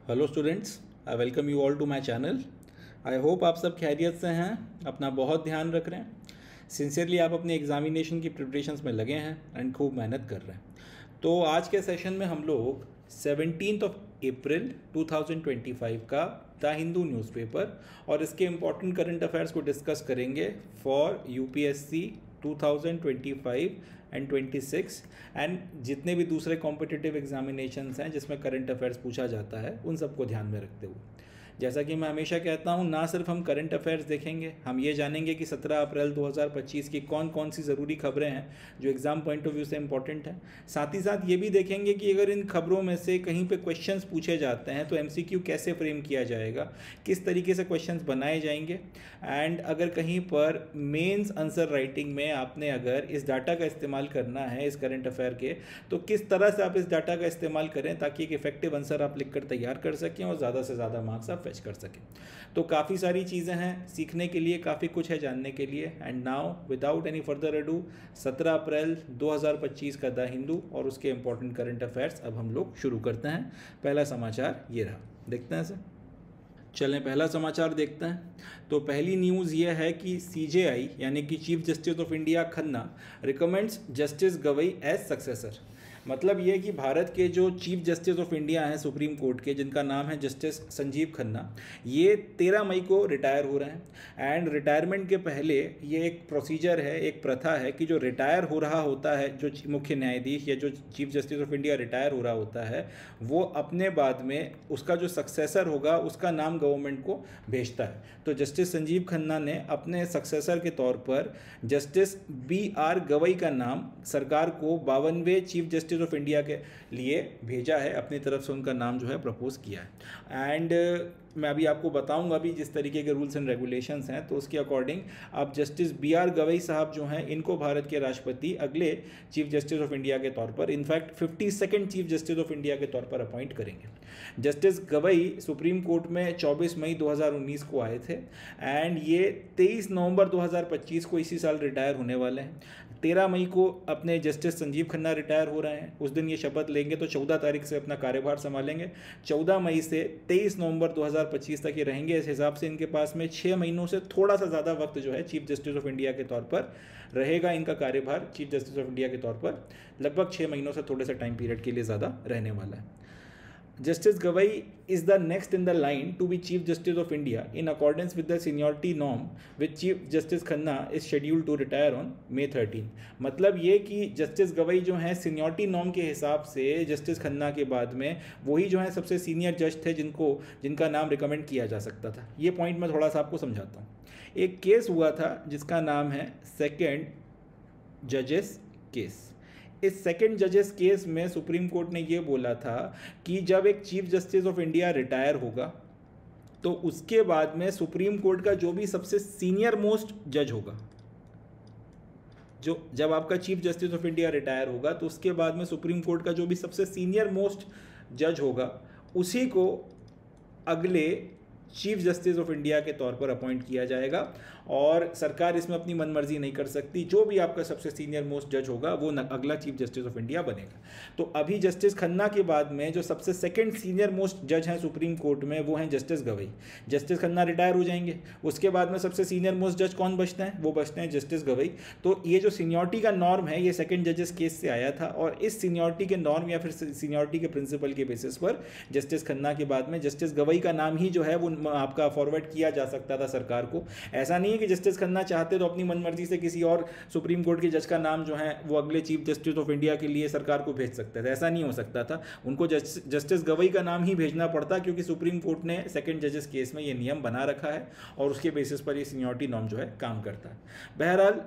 Hello students, I welcome you all to my channel. I hope आप सब खैरियत से हैं, अपना बहुत ध्यान रख रहे हैं। सिंसियरली आप अपने एग्जामिनेशन की प्रिपरेशंस में लगे हैं एंड खूब मेहनत कर रहे हैं। तो आज के सेशन में हम लोग 17 अप्रैल 2025 का द हिंदू न्यूज़पेपर और इसके इम्पॉर्टेंट करंट अफेयर्स को डिस्कस करेंगे फॉर यूपीएससी 2025 एंड 26 एंड जितने भी दूसरे कॉम्पिटिटिव एग्जामिनेशंस हैं जिसमें करंट अफेयर्स पूछा जाता है उन सबको ध्यान में रखते हुए। जैसा कि मैं हमेशा कहता हूं, ना सिर्फ हम करंट अफेयर्स देखेंगे, हम ये जानेंगे कि 17 अप्रैल 2025 की कौन कौन सी ज़रूरी खबरें हैं जो एग्ज़ाम पॉइंट ऑफ व्यू से इंपॉर्टेंट हैं। साथ ही साथ ये भी देखेंगे कि अगर इन खबरों में से कहीं पे क्वेश्चंस पूछे जाते हैं तो एमसीक्यू कैसे फ्रेम किया जाएगा, किस तरीके से क्वेश्चंस बनाए जाएंगे। एंड अगर कहीं पर मेंस आंसर राइटिंग में आपने अगर इस डाटा का इस्तेमाल करना है इस करंट अफेयर के, तो किस तरह से आप इस डाटा का इस्तेमाल करें ताकि एक इफेक्टिव आंसर आप लिख कर तैयार कर सकें और ज़्यादा से ज़्यादा मार्क्स आप फेच कर सकें। तो काफ़ी सारी चीज़ें हैं सीखने के लिए, काफ़ी कुछ है जानने के लिए। And now without any further ado 17 अप्रैल 2025 का द हिंदू और उसके इंपॉर्टेंट करंट अफेयर्स अब हम लोग शुरू करते हैं। पहला समाचार ये रहा, देखते हैं सर। चलें पहला समाचार देखते हैं। तो पहली न्यूज़ ये है कि सीजेआई यानी कि chief justice of India Khanna recommends justice Gavai as successor. मतलब ये कि भारत के जो चीफ जस्टिस ऑफ इंडिया हैं सुप्रीम कोर्ट के, जिनका नाम है जस्टिस संजीव खन्ना, ये 13 मई को रिटायर हो रहे हैं। एंड रिटायरमेंट के पहले ये एक प्रोसीजर है, एक प्रथा है कि जो रिटायर हो रहा होता है, जो मुख्य न्यायाधीश या जो chief justice of India retire हो रहा होता है, वो अपने बाद में उसका जो सक्सेसर होगा उसका नाम गवर्नमेंट को भेजता है। तो जस्टिस संजीव खन्ना ने अपने सक्सेसर के तौर पर जस्टिस BR गवई का नाम सरकार को 52वें चीफ जस्टिस ऑफ इंडिया के लिए भेजा है, अपनी तरफ से उनका नाम जो है प्रपोज किया है। एंड मैं अभी आपको बताऊंगा अभी जिस तरीके के रूल्स एंड रेगुलेशंस हैं, तो उसके अकॉर्डिंग आप जस्टिस BR गवई साहब जो हैं इनको भारत के राष्ट्रपति अगले चीफ जस्टिस ऑफ इंडिया के तौर पर, in fact 52nd chief justice of India के तौर पर अपॉइंट करेंगे। जस्टिस गवई सुप्रीम कोर्ट में 24 मई 2019 को आए थे एंड ये 23 नवंबर 2025 को इसी साल रिटायर होने वाले हैं। 13 मई को अपने जस्टिस संजीव खन्ना रिटायर हो रहे हैं, उस दिन ये शपथ लेंगे तो 14 तारीख से अपना कार्यभार संभालेंगे। 14 मई से 23 नवंबर 2025 तक ये रहेंगे। इस हिसाब से इनके पास में 6 महीनों से थोड़ा सा ज़्यादा वक्त जो है चीफ जस्टिस ऑफ इंडिया के तौर पर रहेगा। इनका कार्यभार चीफ जस्टिस ऑफ इंडिया के तौर पर लगभग 6 महीनों से थोड़े से टाइम पीरियड के लिए ज़्यादा रहने वाला है। Justice Gavai is the next in the line to be Chief Justice of India in accordance with the seniority norm, which Chief Justice Khanna is scheduled to retire on May 13। मतलब ये कि justice Gavai जो हैं seniority norm के हिसाब से justice Khanna के बाद में वही जो है सबसे सीनियर जज थे जिनका नाम रिकमेंड किया जा सकता था। ये पॉइंट मैं थोड़ा सा आपको समझाता हूँ। एक केस हुआ था जिसका नाम है सेकेंड जजेस केस। इस सेकंड जजेस केस में सुप्रीम कोर्ट ने ये बोला था कि जब एक chief justice of India retire होगा तो उसके बाद में सुप्रीम कोर्ट का जो भी सबसे सीनियर मोस्ट जज होगा, जो जब आपका chief justice of India retire होगा तो उसके बाद में सुप्रीम कोर्ट का जो भी सबसे सीनियर मोस्ट जज होगा उसी को अगले चीफ जस्टिस ऑफ इंडिया के तौर पर अपॉइंट किया जाएगा और सरकार इसमें अपनी मनमर्जी नहीं कर सकती। जो भी आपका सबसे सीनियर मोस्ट जज होगा वो अगला चीफ जस्टिस ऑफ इंडिया बनेगा। तो अभी जस्टिस खन्ना के बाद में जो सबसे सेकंड सीनियर मोस्ट जज हैं सुप्रीम कोर्ट में वो हैं justice Gavai. Justice Khanna retire हो जाएंगे, उसके बाद में सबसे सीनियर मोस्ट जज कौन बचते हैं? वो बचते हैं जस्टिस गवई। तो ये जो सीनियरिटी का नॉर्म है ये सेकंड जजेस केस से आया था और इस सीनियरिटी के नॉर्म या फिर सीनियरिटी के प्रिंसिपल के बेसिस पर जस्टिस खन्ना के बाद में जस्टिस गवई का नाम ही जो है वो आपका फॉरवर्ड किया जा सकता था सरकार को। ऐसा नहीं है कि जस्टिस खन्ना चाहते तो अपनी मनमर्जी से किसी और सुप्रीम कोर्ट के जज का नाम जो है वो अगले चीफ जस्टिस ऑफ इंडिया के लिए सरकार को भेज सकते थे। ऐसा नहीं हो सकता था, उनको जस्टिस गवई का नाम ही भेजना पड़ता क्योंकि सुप्रीम कोर्ट ने सेकंड जजेस केस में ये नियम बना रखा है और उसके बेसिस पर ये सीनियरिटी नॉर्म जो है काम करता है। बहरहाल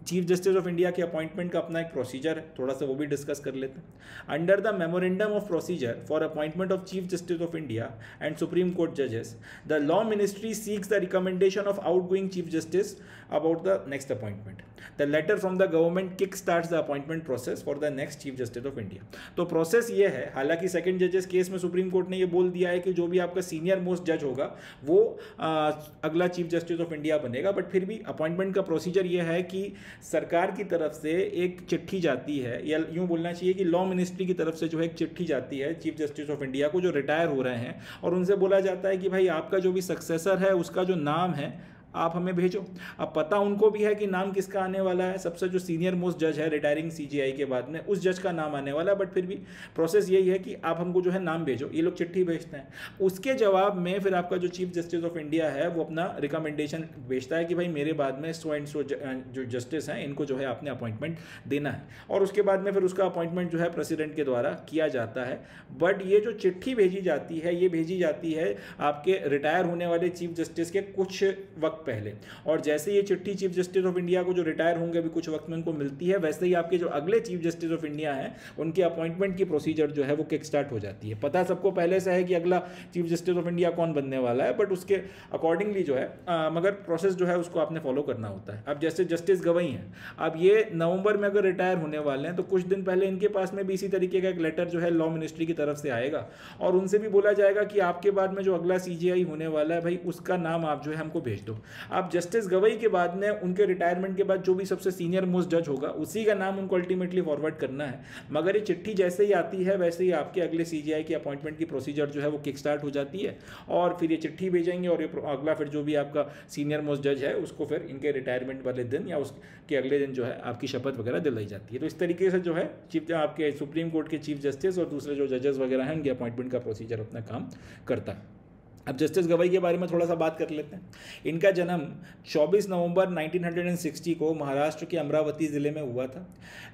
चीफ जस्टिस ऑफ इंडिया के अपॉइंटमेंट का अपना एक प्रोसीजर है, थोड़ा सा वो भी डिस्कस कर लेते हैं। Under the memorandum of procedure for appointment of chief justice of India and supreme court जजेस, the law ministry seeks the recommendation of outgoing chief justice about the next appointment. The letter from the government kick starts the appointment process for the next chief justice of India. तो process ये है, हालांकि second जजेस case में supreme court ने ये बोल दिया है कि जो भी आपका सीनियर मोस्ट जज होगा वो अगला चीफ जस्टिस ऑफ इंडिया बनेगा, बट फिर भी अपॉइंटमेंट का प्रोसीजर ये है कि सरकार की तरफ से एक चिट्ठी जाती है, या यूँ बोलना चाहिए कि लॉ मिनिस्ट्री की तरफ से जो है एक चिट्ठी जाती है चीफ जस्टिस ऑफ इंडिया को जो रिटायर हो रहे हैं, और उनसे बोला जाता है कि भाई आपका जो भी सक्सेसर है उसका जो नाम है आप हमें भेजो। अब पता उनको भी है कि नाम किसका आने वाला है, सबसे जो सीनियर मोस्ट जज है रिटायरिंग सीजेआई के बाद में उस जज का नाम आने वाला है, बट फिर भी प्रोसेस यही है कि आप हमको जो है नाम भेजो। ये लोग चिट्ठी भेजते हैं, उसके जवाब में फिर आपका जो चीफ जस्टिस ऑफ इंडिया है वो अपना रिकमेंडेशन भेजता है कि भाई मेरे बाद में सो एंड सो जो जस्टिस हैं इनको जो है आपने अपॉइंटमेंट देना है, और उसके बाद में फिर उसका अपॉइंटमेंट जो है प्रेसिडेंट के द्वारा किया जाता है। बट ये जो चिट्ठी भेजी जाती है ये भेजी जाती है आपके रिटायर होने वाले चीफ जस्टिस के कुछ वक्त पहले, और जैसे ये चिट्ठी चीफ जस्टिस ऑफ इंडिया को जो रिटायर होंगे अभी कुछ वक्त में उनको मिलती है, वैसे ही आपके जो अगले चीफ जस्टिस ऑफ इंडिया हैं उनके अपॉइंटमेंट की प्रोसीजर जो है वो किक स्टार्ट हो जाती है। पता सबको पहले से है कि अगला चीफ जस्टिस ऑफ इंडिया कौन बनने वाला है, बट उसके अकॉर्डिंगली जो है मगर प्रोसेस जो है उसको आपने फॉलो करना होता है। अब जैसे जस्टिस गवई हैं, अब ये नवंबर में अगर रिटायर होने वाले हैं तो कुछ दिन पहले इनके पास में भी इसी तरीके का एक लेटर जो है लॉ मिनिस्ट्री की तरफ से आएगा, और उनसे भी बोला जाएगा कि आपके बाद में जो अगला सीजेआई होने वाला है भाई उसका नाम आप जो है हमको भेज दो। अब जस्टिस गवई के बाद में उनके रिटायरमेंट के बाद जो भी सबसे सीनियर मोस्ट जज होगा उसी का नाम उनको अल्टीमेटली फॉरवर्ड करना है, मगर ये चिट्ठी जैसे ही आती है वैसे ही आपके अगले सीजीआई की अपॉइंटमेंट की प्रोसीजर जो है वो किक स्टार्ट हो जाती है, और फिर ये चिट्ठी भेजेंगे और ये अगला फिर जो भी आपका सीनियर मोस्ट जज है उसको फिर इनके रिटायरमेंट वाले दिन या उसके अगले दिन जो है आपकी शपथ वगैरह दिलाई जाती है। तो इस तरीके से जो है चीफ आपके सुप्रीम कोर्ट के चीफ जस्टिस और दूसरे जो जजेस वगैरह हैं उनके अपॉइंटमेंट का प्रोसीजर अपना काम करता है। अब जस्टिस गवई के बारे में थोड़ा सा बात कर लेते हैं। इनका जन्म 24 नवंबर 1960 को महाराष्ट्र के अमरावती ज़िले में हुआ था,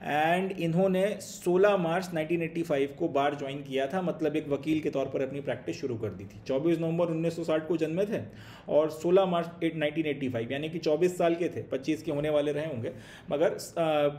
एंड इन्होंने 16 मार्च 1985 को बार ज्वाइन किया था, मतलब एक वकील के तौर पर अपनी प्रैक्टिस शुरू कर दी थी। 24 नवंबर 1960 को जन्मे थे और 16 मार्च 1985 यानी कि 24 साल के थे, 25 के होने वाले रहे होंगे, मगर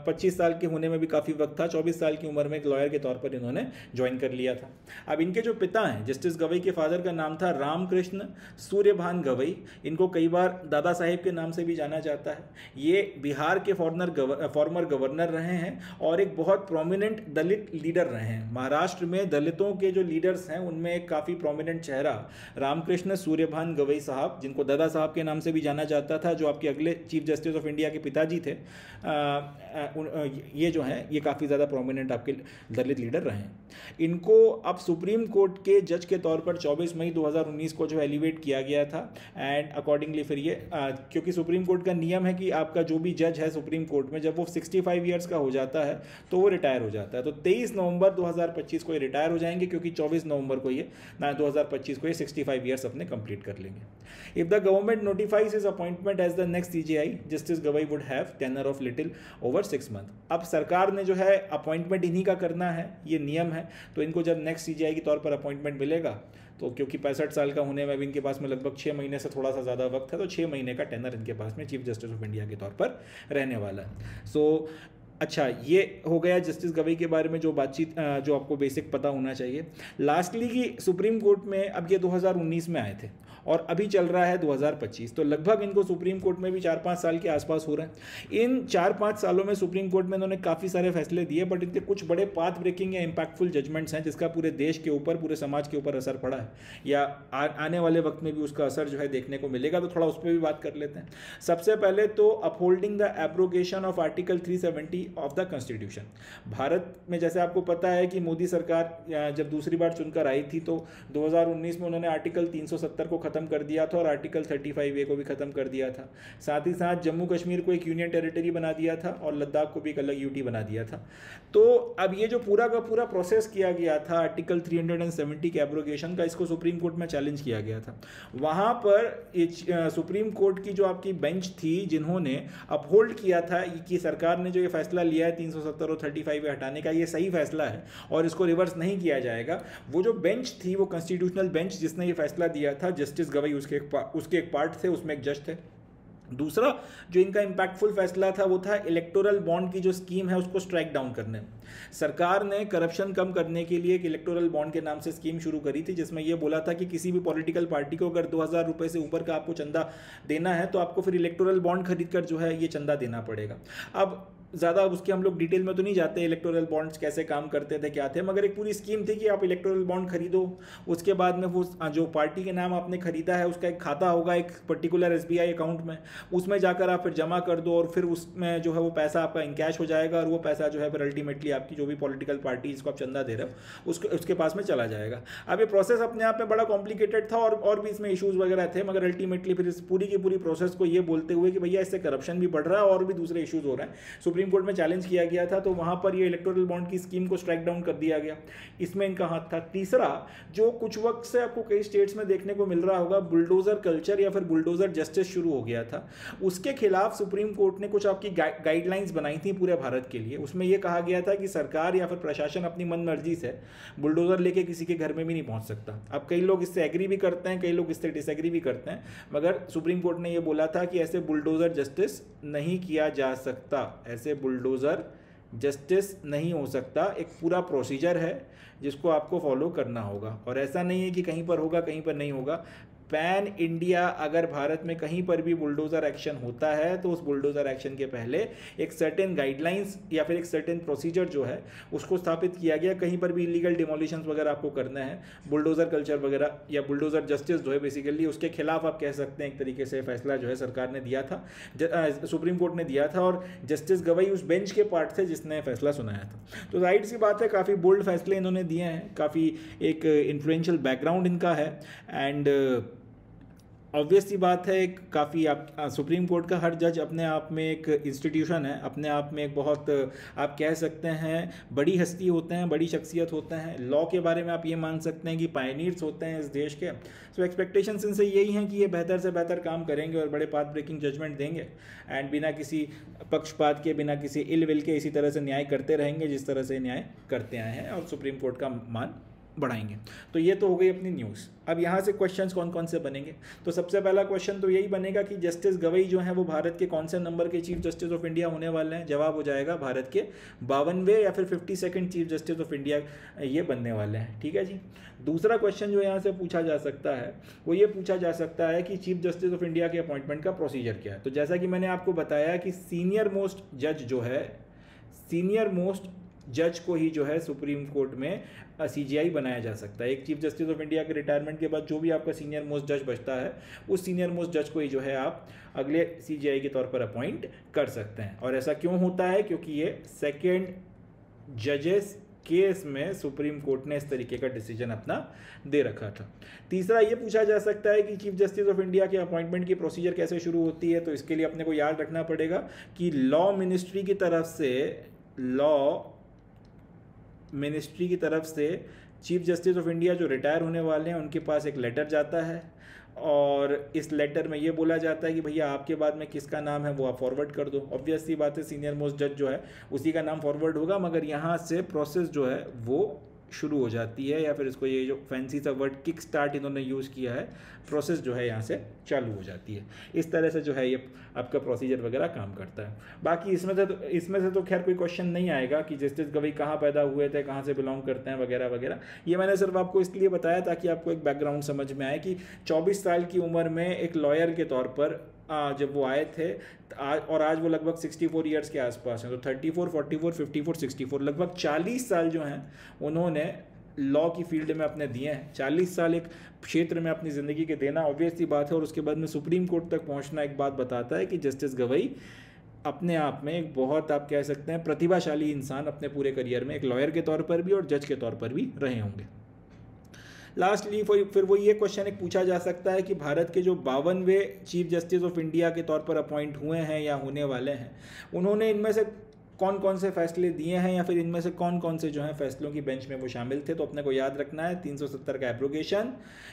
25 साल के होने में भी काफ़ी वक्त था। 24 साल की उम्र में एक लॉयर के तौर पर इन्होंने ज्वाइन कर लिया था। अब इनके जो पिता हैं जस्टिस गवई के फादर का नाम था रामकृष्ण सूर्यभान गवई, इनको कई बार दादा साहेब के नाम से भी जाना जाता है। ये बिहार के फॉर्मर गवर्नर रहे हैं और एक बहुत प्रोमिनेंट दलित लीडर रहे हैं। महाराष्ट्र में दलितों के जो लीडर्स हैं उनमें एक काफ़ी प्रोमिनेंट चेहरा रामकृष्ण सूर्यभान गवई साहब, जिनको दादा साहब के नाम से भी जाना जाता था, जो आपके अगले चीफ जस्टिस ऑफ इंडिया के पिताजी थे, ये जो हैं ये काफ़ी ज़्यादा प्रोमिनेंट आपके दलित लीडर रहे हैं। इनको अब सुप्रीम कोर्ट के जज के तौर पर 24 मई 2019 को जो एलिवेट किया गया था, एंड अकॉर्डिंगली फिर ये क्योंकि सुप्रीम कोर्ट का नियम है कि आपका जो भी जज है सुप्रीम कोर्ट में जब वो 65 ईयर्स का हो जाता है तो वो रिटायर हो जाता है। तो 23 नवंबर 2025 को ये रिटायर हो जाएंगे, क्योंकि 24 नवंबर को ये 2025 को ये 65 ईयर्स अपने कंप्लीट कर लेंगे। If the government notifies his appointment as the next CJI, justice Gavai would have tenure of little over 6 month. अब सरकार ने जो है अपॉइंटमेंट इन्हीं का करना है, ये नियम है, तो इनको जब नेक्स्ट सीजेआई के तौर पर अपॉइंटमेंट मिलेगा तो क्योंकि 65 साल का होने में भी इनके पास में लगभग 6 महीने से थोड़ा सा ज़्यादा वक्त है, तो 6 महीने का टेनर इनके पास में चीफ जस्टिस ऑफ इंडिया के तौर पर रहने वाला है। अच्छा, ये हो गया जस्टिस गवई के बारे में जो बातचीत जो आपको बेसिक पता होना चाहिए। लास्टली कि सुप्रीम कोर्ट में अब ये 2019 में आए थे और अभी चल रहा है 2025, तो लगभग इनको सुप्रीम कोर्ट में भी 4-5 साल के आसपास हो रहे हैं। इन 4-5 सालों में सुप्रीम कोर्ट में इन्होंने काफ़ी सारे फैसले दिए, बट इनके कुछ बड़े पाथ ब्रेकिंग या इम्पैक्टफुल जजमेंट्स हैं जिसका पूरे देश के ऊपर, पूरे समाज के ऊपर असर पड़ा है, या आने वाले वक्त में भी उसका असर जो है देखने को मिलेगा, तो थोड़ा उस पर भी बात कर लेते हैं। सबसे पहले तो upholding the abrogation of article 370 of the constitution. Bharat में जैसे आपको पता है कि मोदी सरकार जब दूसरी बार चुनकर आई थी तो 2019 में उन्होंने आर्टिकल 370 को खत्म कर दिया था और आर्टिकल 35A को भी खत्म कर दिया था। साथ ही साथ जम्मू कश्मीर को एक यूनियन टेरिटरी बना दिया था और लद्दाख को भी एक अलग यूटी बना दिया था। तो अब ये जो पूरा का पूरा प्रोसेस किया गया था आर्टिकल 370 के एब्रोगेशन का, इसको सुप्रीम कोर्ट में चैलेंज किया गया था। वहाँ पर सुप्रीम कोर्ट की जो आपकी बेंच थी जिन्होंने अपहोल्ड किया था कि सरकार ने जो ये फैसला लिया है 370 और 35A हटाने का, ये सही फैसला है और इसको रिवर्स नहीं किया जाएगा, वो जो बेंच थी वो कॉन्स्टिट्यूशनल बेंच जिसने ये फैसला दिया था, जस्टिस गवई उसके एक पार्ट थे, उसमें एक जज थे। दूसरा जो इनका इम्पैक्टफुल फैसला था वो था इलेक्टोरल बॉन्ड की जो स्कीम है उसको स्ट्राइक डाउन करने। सरकार ने करप्शन कम करने के लिए एक इलेक्टोरल बॉन्ड के नाम से स्कीम शुरू करी थी, जिसमें यह बोला था कि किसी भी पॉलिटिकल पार्टी को अगर 2,000 रुपये से ऊपर का आपको चंदा देना है तो आपको फिर इलेक्टोरल बॉन्ड खरीद कर जो है ये चंदा देना पड़ेगा। अब ज़्यादा उसके हम लोग डिटेल में तो नहीं जाते इलेक्टोरल बॉन्ड्स कैसे काम करते थे क्या थे, मगर एक पूरी स्कीम थी कि आप इलेक्टोरल बॉन्ड खरीदो, उसके बाद में वो जो पार्टी के नाम आपने खरीदा है उसका एक खाता होगा एक पर्टिकुलर एसबीआई अकाउंट में, उसमें जाकर आप फिर जमा कर दो और फिर उसमें जो है वो पैसा आपका इनकैश हो जाएगा और वो पैसा जो है फिर अल्टीमेटली आपकी जो भी पॉलिटिकल पार्टी जिसको आप चंदा दे रहे हो उसके पास में चला जाएगा। अब ये प्रोसेस अपने आप में बड़ा कॉम्प्लिकेटेड था और भी इसमें इशूज़ वगैरह थे, मगर अल्टीमेटली फिर इस पूरी की पूरी प्रोसेस को ये बोलते हुए कि भैया इससे करप्शन भी बढ़ रहा है और भी दूसरे इशूज़ हो रहे हैं, सुप्रीम कोर्ट में चैलेंज किया गया था, तो वहां पर ये इलेक्टोरल बॉन्ड की स्कीम को स्ट्राइक डाउन कर दिया गया। इसमें इनका हाथ था। तीसरा, जो कुछ वक्त से आपको कई स्टेट्स में देखने को मिल रहा होगा, बुलडोजर कल्चर या फिर बुलडोजर जस्टिस शुरू हो गया था। उसके खिलाफ सुप्रीम कोर्ट ने कुछ आपकी गाइडलाइंस बनाई थी पूरे भारत के लिए। उसमें यह कहा गया था कि सरकार या फिर प्रशासन अपनी मन मर्जी से बुलडोजर लेके किसी के घर में भी नहीं पहुंच सकता। अब कई लोग इससे एग्री भी करते हैं, कई लोग इससे डिसएग्री भी करते हैं, मगर सुप्रीम कोर्ट ने यह बोला था कि ऐसे बुलडोजर जस्टिस नहीं किया जा सकता, ऐसे बुलडोजर जस्टिस नहीं हो सकता। एक पूरा प्रोसीजर है जिसको आपको फॉलो करना होगा और ऐसा नहीं है कि कहीं पर होगा कहीं पर नहीं होगा। पैन इंडिया अगर भारत में कहीं पर भी बुलडोज़र एक्शन होता है तो उस बुलडोज़र एक्शन के पहले एक सर्टेन गाइडलाइंस या फिर एक सर्टेन प्रोसीजर जो है उसको स्थापित किया गया। कहीं पर भी इलीगल डिमोलिशंस वगैरह आपको करना है, बुलडोज़र कल्चर वगैरह या बुलडोज़र जस्टिस जो है बेसिकली उसके खिलाफ आप कह सकते हैं एक तरीके से फैसला जो है सरकार ने दिया था, सुप्रीम कोर्ट ने दिया था और जस्टिस गवई उस बेंच के पार्ट थे जिसने फैसला सुनाया था। तो जाहिर सी बात है काफ़ी बोल्ड फैसले इन्होंने दिए हैं, काफ़ी एक इन्फ्लुएंशियल बैकग्राउंड इनका है एंड ऑब्वियस सी बात है। काफ़ी आप सुप्रीम कोर्ट का हर जज अपने आप में एक इंस्टीट्यूशन है, अपने आप में एक बहुत आप कह सकते हैं बड़ी हस्ती होते हैं, बड़ी शख्सियत होते हैं। लॉ के बारे में आप ये मान सकते हैं कि पायनियर्स होते हैं इस देश के। सो एक्सपेक्टेशंस इनसे यही हैं कि ये बेहतर से बेहतर काम करेंगे और बड़े पाथ ब्रेकिंग जजमेंट देंगे एंड बिना किसी पक्षपात के, बिना किसी इल विल के इसी तरह से न्याय करते रहेंगे जिस तरह से न्याय करते आए हैं और सुप्रीम कोर्ट का मान बढ़ाएंगे। तो ये तो हो गई अपनी न्यूज़। अब यहाँ से क्वेश्चंस कौन कौन से बनेंगे, तो सबसे पहला क्वेश्चन तो यही बनेगा कि जस्टिस गवई जो है वो भारत के कौन से नंबर के चीफ जस्टिस ऑफ इंडिया होने वाले हैं। जवाब हो जाएगा भारत के 52वें या फिर 52nd chief justice of India ये बनने वाले हैं। ठीक है जी। दूसरा क्वेश्चन जो यहाँ से पूछा जा सकता है वो ये पूछा जा सकता है कि चीफ जस्टिस ऑफ इंडिया के अपॉइंटमेंट का प्रोसीजर क्या है। तो जैसा कि मैंने आपको बताया कि सीनियर मोस्ट जज जो है, सीनियर मोस्ट जज को ही जो है सुप्रीम कोर्ट में सीजीआई बनाया जा सकता है। एक चीफ जस्टिस ऑफ इंडिया के रिटायरमेंट के बाद जो भी आपका सीनियर मोस्ट जज बचता है उस सीनियर मोस्ट जज को ही जो है आप अगले सीजीआई के तौर पर अपॉइंट कर सकते हैं। और ऐसा क्यों होता है, क्योंकि ये सेकेंड जजेस केस में सुप्रीम कोर्ट ने इस तरीके का डिसीजन अपना दे रखा था। तीसरा ये पूछा जा सकता है कि चीफ जस्टिस ऑफ इंडिया के अपॉइंटमेंट की प्रोसीजर कैसे शुरू होती है। तो इसके लिए अपने को याद रखना पड़ेगा कि लॉ मिनिस्ट्री की तरफ से चीफ जस्टिस ऑफ इंडिया जो रिटायर होने वाले हैं उनके पास एक लेटर जाता है और इस लेटर में ये बोला जाता है कि भैया आपके बाद में किसका नाम है वो आप फॉरवर्ड कर दो। ऑब्वियस सी बात है सीनियर मोस्ट जज जो है उसी का नाम फॉरवर्ड होगा, मगर यहाँ से प्रोसेस जो है वो शुरू हो जाती है, या फिर इसको ये जो फैंसी सा वर्ड किक स्टार्ट इन्होंने यूज़ किया है, प्रोसेस जो है यहाँ से चालू हो जाती है। इस तरह से जो है ये आपका प्रोसीजर वगैरह काम करता है। बाकी इसमें से तो खैर कोई क्वेश्चन नहीं आएगा कि जस्टिस गवई कहाँ पैदा हुए थे, कहाँ से बिलोंग करते हैं वगैरह वगैरह। ये मैंने सिर्फ आपको इसलिए बताया ताकि आपको एक बैकग्राउंड समझ में आए कि 24 साल की उम्र में एक लॉयर के तौर पर जब वो आए थे और आज वो लगभग 64 ईयर्स के आसपास हैं। तो 34, 44, 54, 64 लगभग 40 साल जो हैं उन्होंने लॉ की फील्ड में अपने दिए हैं। 40 साल एक क्षेत्र में अपनी ज़िंदगी के देना ऑब्वियस सी बात है। और उसके बाद में सुप्रीम कोर्ट तक पहुंचना एक बात बताता है कि जस्टिस गवई अपने आप में एक बहुत आप कह सकते हैं प्रतिभाशाली इंसान अपने पूरे करियर में एक लॉयर के तौर पर भी और जज के तौर पर भी रहे होंगे। लास्टली फिर वो ये क्वेश्चन एक पूछा जा सकता है कि भारत के जो 52वें चीफ जस्टिस ऑफ इंडिया के तौर पर अपॉइंट हुए हैं या होने वाले हैं, उन्होंने इनमें से कौन कौन से फैसले दिए हैं या फिर इनमें से कौन कौन से जो हैं फैसलों की बेंच में वो शामिल थे। तो अपने को याद रखना है 370 का एब्रोगेशन,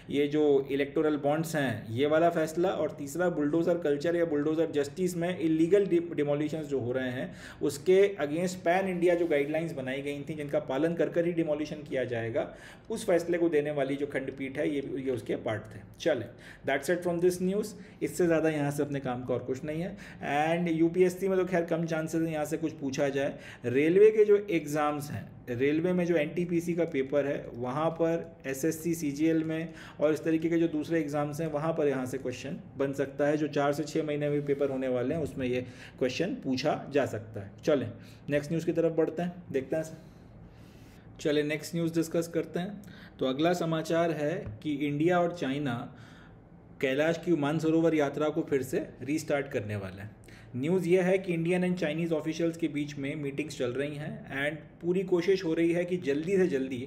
ये जो इलेक्टोरल बॉन्ड्स हैं ये वाला फैसला, और तीसरा बुलडोज़र कल्चर या बुलडोज़र जस्टिस में इलीगल डिमोलिशंस जो हो रहे हैं उसके अगेंस्ट पैन इंडिया जो गाइडलाइंस बनाई गई थी जिनका पालन कर ही डिमोलिशन किया जाएगा, उस फैसले को देने वाली जो खंडपीठ है ये उसके पार्ट थे। चले, that's it from this news. इससे ज़्यादा यहाँ से अपने काम का और कुछ नहीं है। एंड यूपीएससी में तो खैर कम चांसेस हैं यहाँ से कुछ पूछा जाए। रेलवे के जो एग्ज़ाम्स हैं, रेलवे में जो एनटीपीसी का पेपर है वहाँ पर, एसएससी सीजीएल में और इस तरीके के जो दूसरे एग्ज़ाम्स हैं वहाँ पर यहाँ से क्वेश्चन बन सकता है। जो 4 से 6 महीने में पेपर होने वाले हैं उसमें ये क्वेश्चन पूछा जा सकता है। चलें नेक्स्ट न्यूज़ की तरफ बढ़ते हैं, देखते हैं। चलें नेक्स्ट न्यूज़ डिस्कस करते हैं। तो अगला समाचार है कि इंडिया और चाइना कैलाश की मानसरोवर यात्रा को फिर से रीस्टार्ट करने वाले हैं। न्यूज़ ये है कि इंडियन एंड चाइनीज़ ऑफिशियल्स के बीच में मीटिंग्स चल रही हैं एंड पूरी कोशिश हो रही है कि जल्दी से जल्दी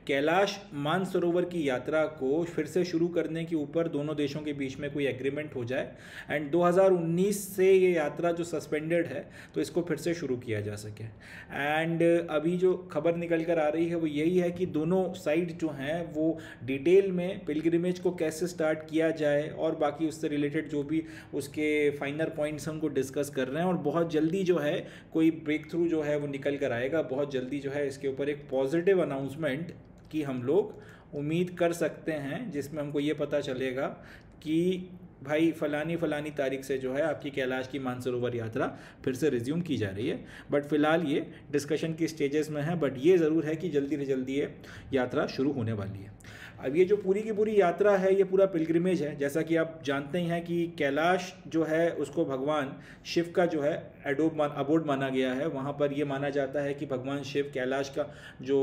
कैलाश मानसरोवर की यात्रा को फिर से शुरू करने के ऊपर दोनों देशों के बीच में कोई एग्रीमेंट हो जाए एंड 2019 से ये यात्रा जो सस्पेंडेड है तो इसको फिर से शुरू किया जा सके। एंड अभी जो खबर निकल कर आ रही है वो यही है कि दोनों साइड जो हैं वो डिटेल में पिलग्रिमेज को कैसे स्टार्ट किया जाए और बाकी उससे रिलेटेड जो भी उसके फाइनल पॉइंट्स हमको डिस्कस कर रहे हैं और बहुत जल्दी जो है कोई ब्रेक थ्रू जो है वो निकल कर आएगा। बहुत जल्दी जो है इसके ऊपर एक पॉजिटिव अनाउंसमेंट की हम लोग उम्मीद कर सकते हैं, जिसमें हमको ये पता चलेगा कि भाई फलानी तारीख से जो है आपकी कैलाश की मानसरोवर यात्रा फिर से रिज्यूम की जा रही है। बट फिलहाल ये डिस्कशन की स्टेजेस में है, बट ये ज़रूर है कि जल्दी से जल्दी ये यात्रा शुरू होने वाली है। अब ये जो पूरी की पूरी यात्रा है ये पूरा पिलग्रिमेज है। जैसा कि आप जानते ही हैं कि कैलाश जो है उसको भगवान शिव का जो है अबोर्ड माना गया है। वहाँ पर ये माना जाता है कि भगवान शिव कैलाश का जो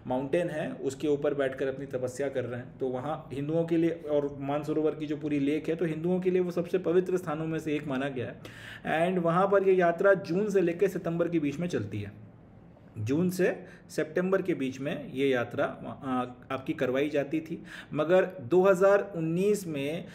माउंटेन है उसके ऊपर बैठकर अपनी तपस्या कर रहे हैं। तो वहाँ हिंदुओं के लिए, और मानसरोवर की जो पूरी लेक है तो हिंदुओं के लिए वो सबसे पवित्र स्थानों में से एक माना गया है। एंड वहाँ पर ये यात्रा जून से लेकर सितंबर के बीच में चलती है। जून से सितंबर के बीच में ये यात्रा आपकी करवाई जाती थी, मगर 2019 में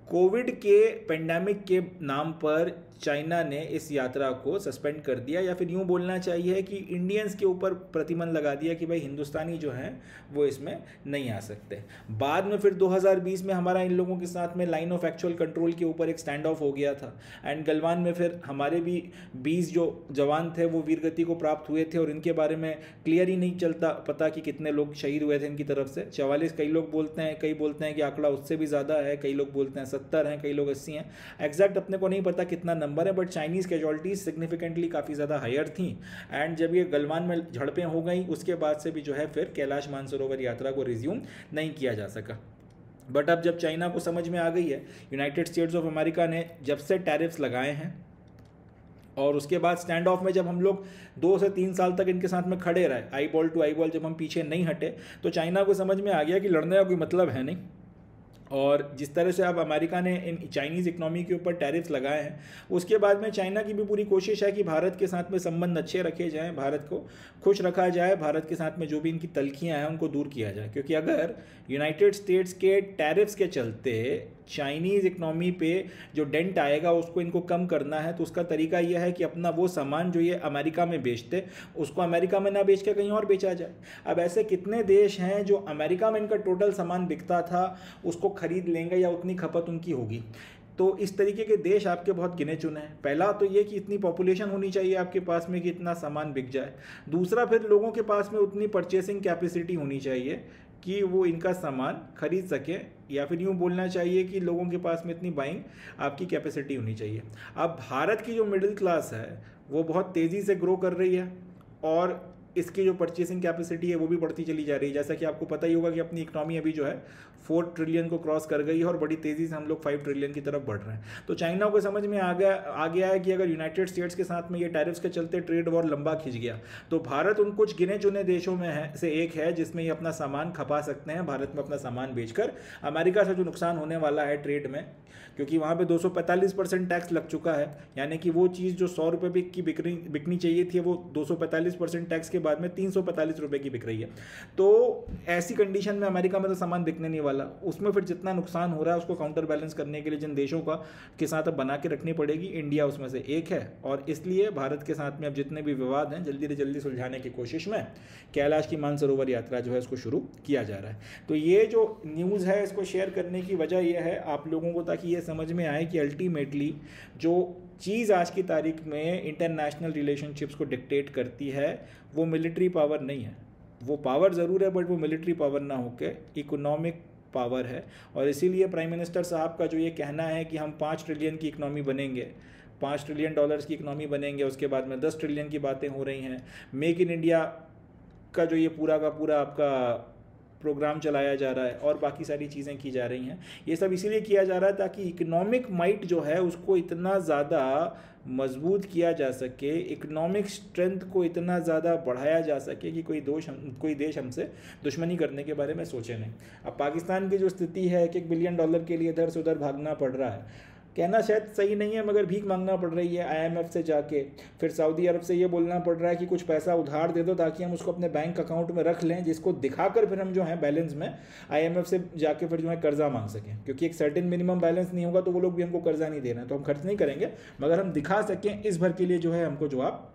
कोविड के पेंडेमिक के नाम पर चाइना ने इस यात्रा को सस्पेंड कर दिया, या फिर यूँ बोलना चाहिए कि इंडियंस के ऊपर प्रतिबंध लगा दिया कि भाई हिंदुस्तानी जो हैं वो इसमें नहीं आ सकते। बाद में फिर 2020 में हमारा इन लोगों के साथ में लाइन ऑफ एक्चुअल कंट्रोल के ऊपर एक स्टैंड ऑफ हो गया था एंड गलवान में फिर हमारे भी 20 जो जवान थे वो वीरगति को प्राप्त हुए थे और इनके बारे में क्लियर ही नहीं चलता पता कि कितने लोग शहीद हुए थे इनकी तरफ से। 44 कई लोग बोलते हैं, कई बोलते हैं कि आंकड़ा उससे भी ज़्यादा है, कई लोग बोलते हैं 70 हैं, कई लोग 80 हैं। एग्जैक्ट अपने को नहीं पता कितना नंबर है, बट चाइनीज़ कैजुअलिटीज सिग्निफिकेंटली काफ़ी ज़्यादा हायर थी। एंड जब ये गलवान में झड़पें हो गई उसके बाद से भी जो है फिर कैलाश मानसरोवर यात्रा को रिज्यूम नहीं किया जा सका। बट अब जब चाइना को समझ में आ गई है, यूनाइटेड स्टेट्स ऑफ अमेरिका ने जब से टैरिफ्स लगाए हैं और उसके बाद स्टैंड ऑफ में जब हम लोग 2 से 3 साल तक इनके साथ में खड़े रहे, eyeball to eyeball, जब हम पीछे नहीं हटे, तो चाइना को समझ में आ गया कि लड़ने का कोई मतलब है नहीं। और जिस तरह से अब अमेरिका ने इन चाइनीज़ इकनॉमी के ऊपर टैरिफ्स लगाए हैं, उसके बाद में चाइना की भी पूरी कोशिश है कि भारत के साथ में संबंध अच्छे रखे जाएं, भारत को खुश रखा जाए, भारत के साथ में जो भी इनकी तलखियां हैं उनको दूर किया जाए। क्योंकि अगर यूनाइटेड स्टेट्स के टैरिफ्स के चलते चाइनीज़ इकनॉमी पे जो डेंट आएगा उसको इनको कम करना है, तो उसका तरीका यह है कि अपना वो सामान जो ये अमेरिका में बेचते उसको अमेरिका में ना बेच के कहीं और बेचा जाए। अब ऐसे कितने देश हैं जो अमेरिका में इनका टोटल सामान बिकता था उसको खरीद लेंगे या उतनी खपत उनकी होगी। तो इस तरीके के देश आपके बहुत गिने चुने हैं। पहला तो ये कि इतनी पॉपुलेशन होनी चाहिए आपके पास में कि इतना सामान बिक जाए। दूसरा, फिर लोगों के पास में उतनी परचेसिंग कैपेसिटी होनी चाहिए कि वो इनका सामान खरीद सके, या फिर यूँ बोलना चाहिए कि लोगों के पास में इतनी बाइंग आपकी कैपेसिटी होनी चाहिए। अब भारत की जो मिडिल क्लास है वो बहुत तेज़ी से ग्रो कर रही है और इसकी जो परचेसिंग कैपेसिटी है वो भी बढ़ती चली जा रही है। जैसा कि आपको पता ही होगा कि अपनी इकनॉमी अभी जो है 4 ट्रिलियन को क्रॉस कर गई है और बड़ी तेज़ी से हम लोग 5 ट्रिलियन की तरफ बढ़ रहे हैं। तो चाइना को समझ में आ गया है कि अगर यूनाइटेड स्टेट्स के साथ में ये टैरिफ्स के चलते ट्रेड वॉर लंबा खिंच गया तो भारत उन कुछ गिने चुने देशों में से एक है जिसमें ये अपना सामान खपा सकते हैं। भारत में अपना सामान बेचकर अमेरिका से जो नुकसान होने वाला है ट्रेड में, क्योंकि वहाँ पे 245% टैक्स लग चुका है, यानी कि वो चीज़ जो 100 रुपये की बिकनी चाहिए थी वो 245% टैक्स के बाद में 345 रुपये की बिक रही है। तो ऐसी कंडीशन में अमेरिका में तो सामान बिकने नहीं वाला, उसमें फिर जितना नुकसान हो रहा है उसको काउंटर बैलेंस करने के लिए जिन देशों के साथ अब बना के रखनी पड़ेगी, इंडिया उसमें से एक है। और इसलिए भारत के साथ में अब जितने भी विवाद हैं जल्दी से जल्दी सुलझाने की कोशिश में कैलाश की मानसरोवर यात्रा जो है उसको शुरू किया जा रहा है। तो ये जो न्यूज़ है इसको शेयर करने की वजह यह है आप लोगों को, ताकि ये समझ में आए कि अल्टीमेटली जो चीज़ आज की तारीख में इंटरनेशनल रिलेशनशिप्स को डिक्टेट करती है वो मिलिट्री पावर नहीं है। वो पावर ज़रूर है बट वो मिलिट्री पावर ना होकर इकोनॉमिक पावर है। और इसीलिए प्राइम मिनिस्टर साहब का जो ये कहना है कि हम 5 ट्रिलियन की इकनॉमी बनेंगे, 5 ट्रिलियन डॉलर्स की इकनॉमी बनेंगे, उसके बाद में 10 ट्रिलियन की बातें हो रही हैं। मेक इन इंडिया का जो ये पूरा का पूरा आपका प्रोग्राम चलाया जा रहा है और बाकी सारी चीज़ें की जा रही हैं। ये सब इसीलिए किया जा रहा है ताकि इकोनॉमिक माइट जो है उसको इतना ज़्यादा मजबूत किया जा सके, इकोनॉमिक स्ट्रेंथ को इतना ज़्यादा बढ़ाया जा सके कि कोई देश हमसे दुश्मनी करने के बारे में सोचे नहीं। अब पाकिस्तान की जो स्थिति है, $1 बिलियन के लिए इधर से उधर भागना पड़ रहा है, कहना शायद सही नहीं है, मगर भीख मांगना पड़ रही है IMF से जाके, फिर सऊदी अरब से ये बोलना पड़ रहा है कि कुछ पैसा उधार दे दो ताकि हम उसको अपने बैंक अकाउंट में रख लें, जिसको दिखाकर फिर हम जो है बैलेंस में IMF से जाके फिर जो है कर्जा मांग सकें, क्योंकि एक सर्टेन मिनिमम बैलेंस नहीं होगा तो वो लोग भी हमको कर्जा नहीं दे रहे हैं, तो हम खर्च नहीं करेंगे, मगर हम दिखा सकें इस भर के लिए जो है हमको जो आप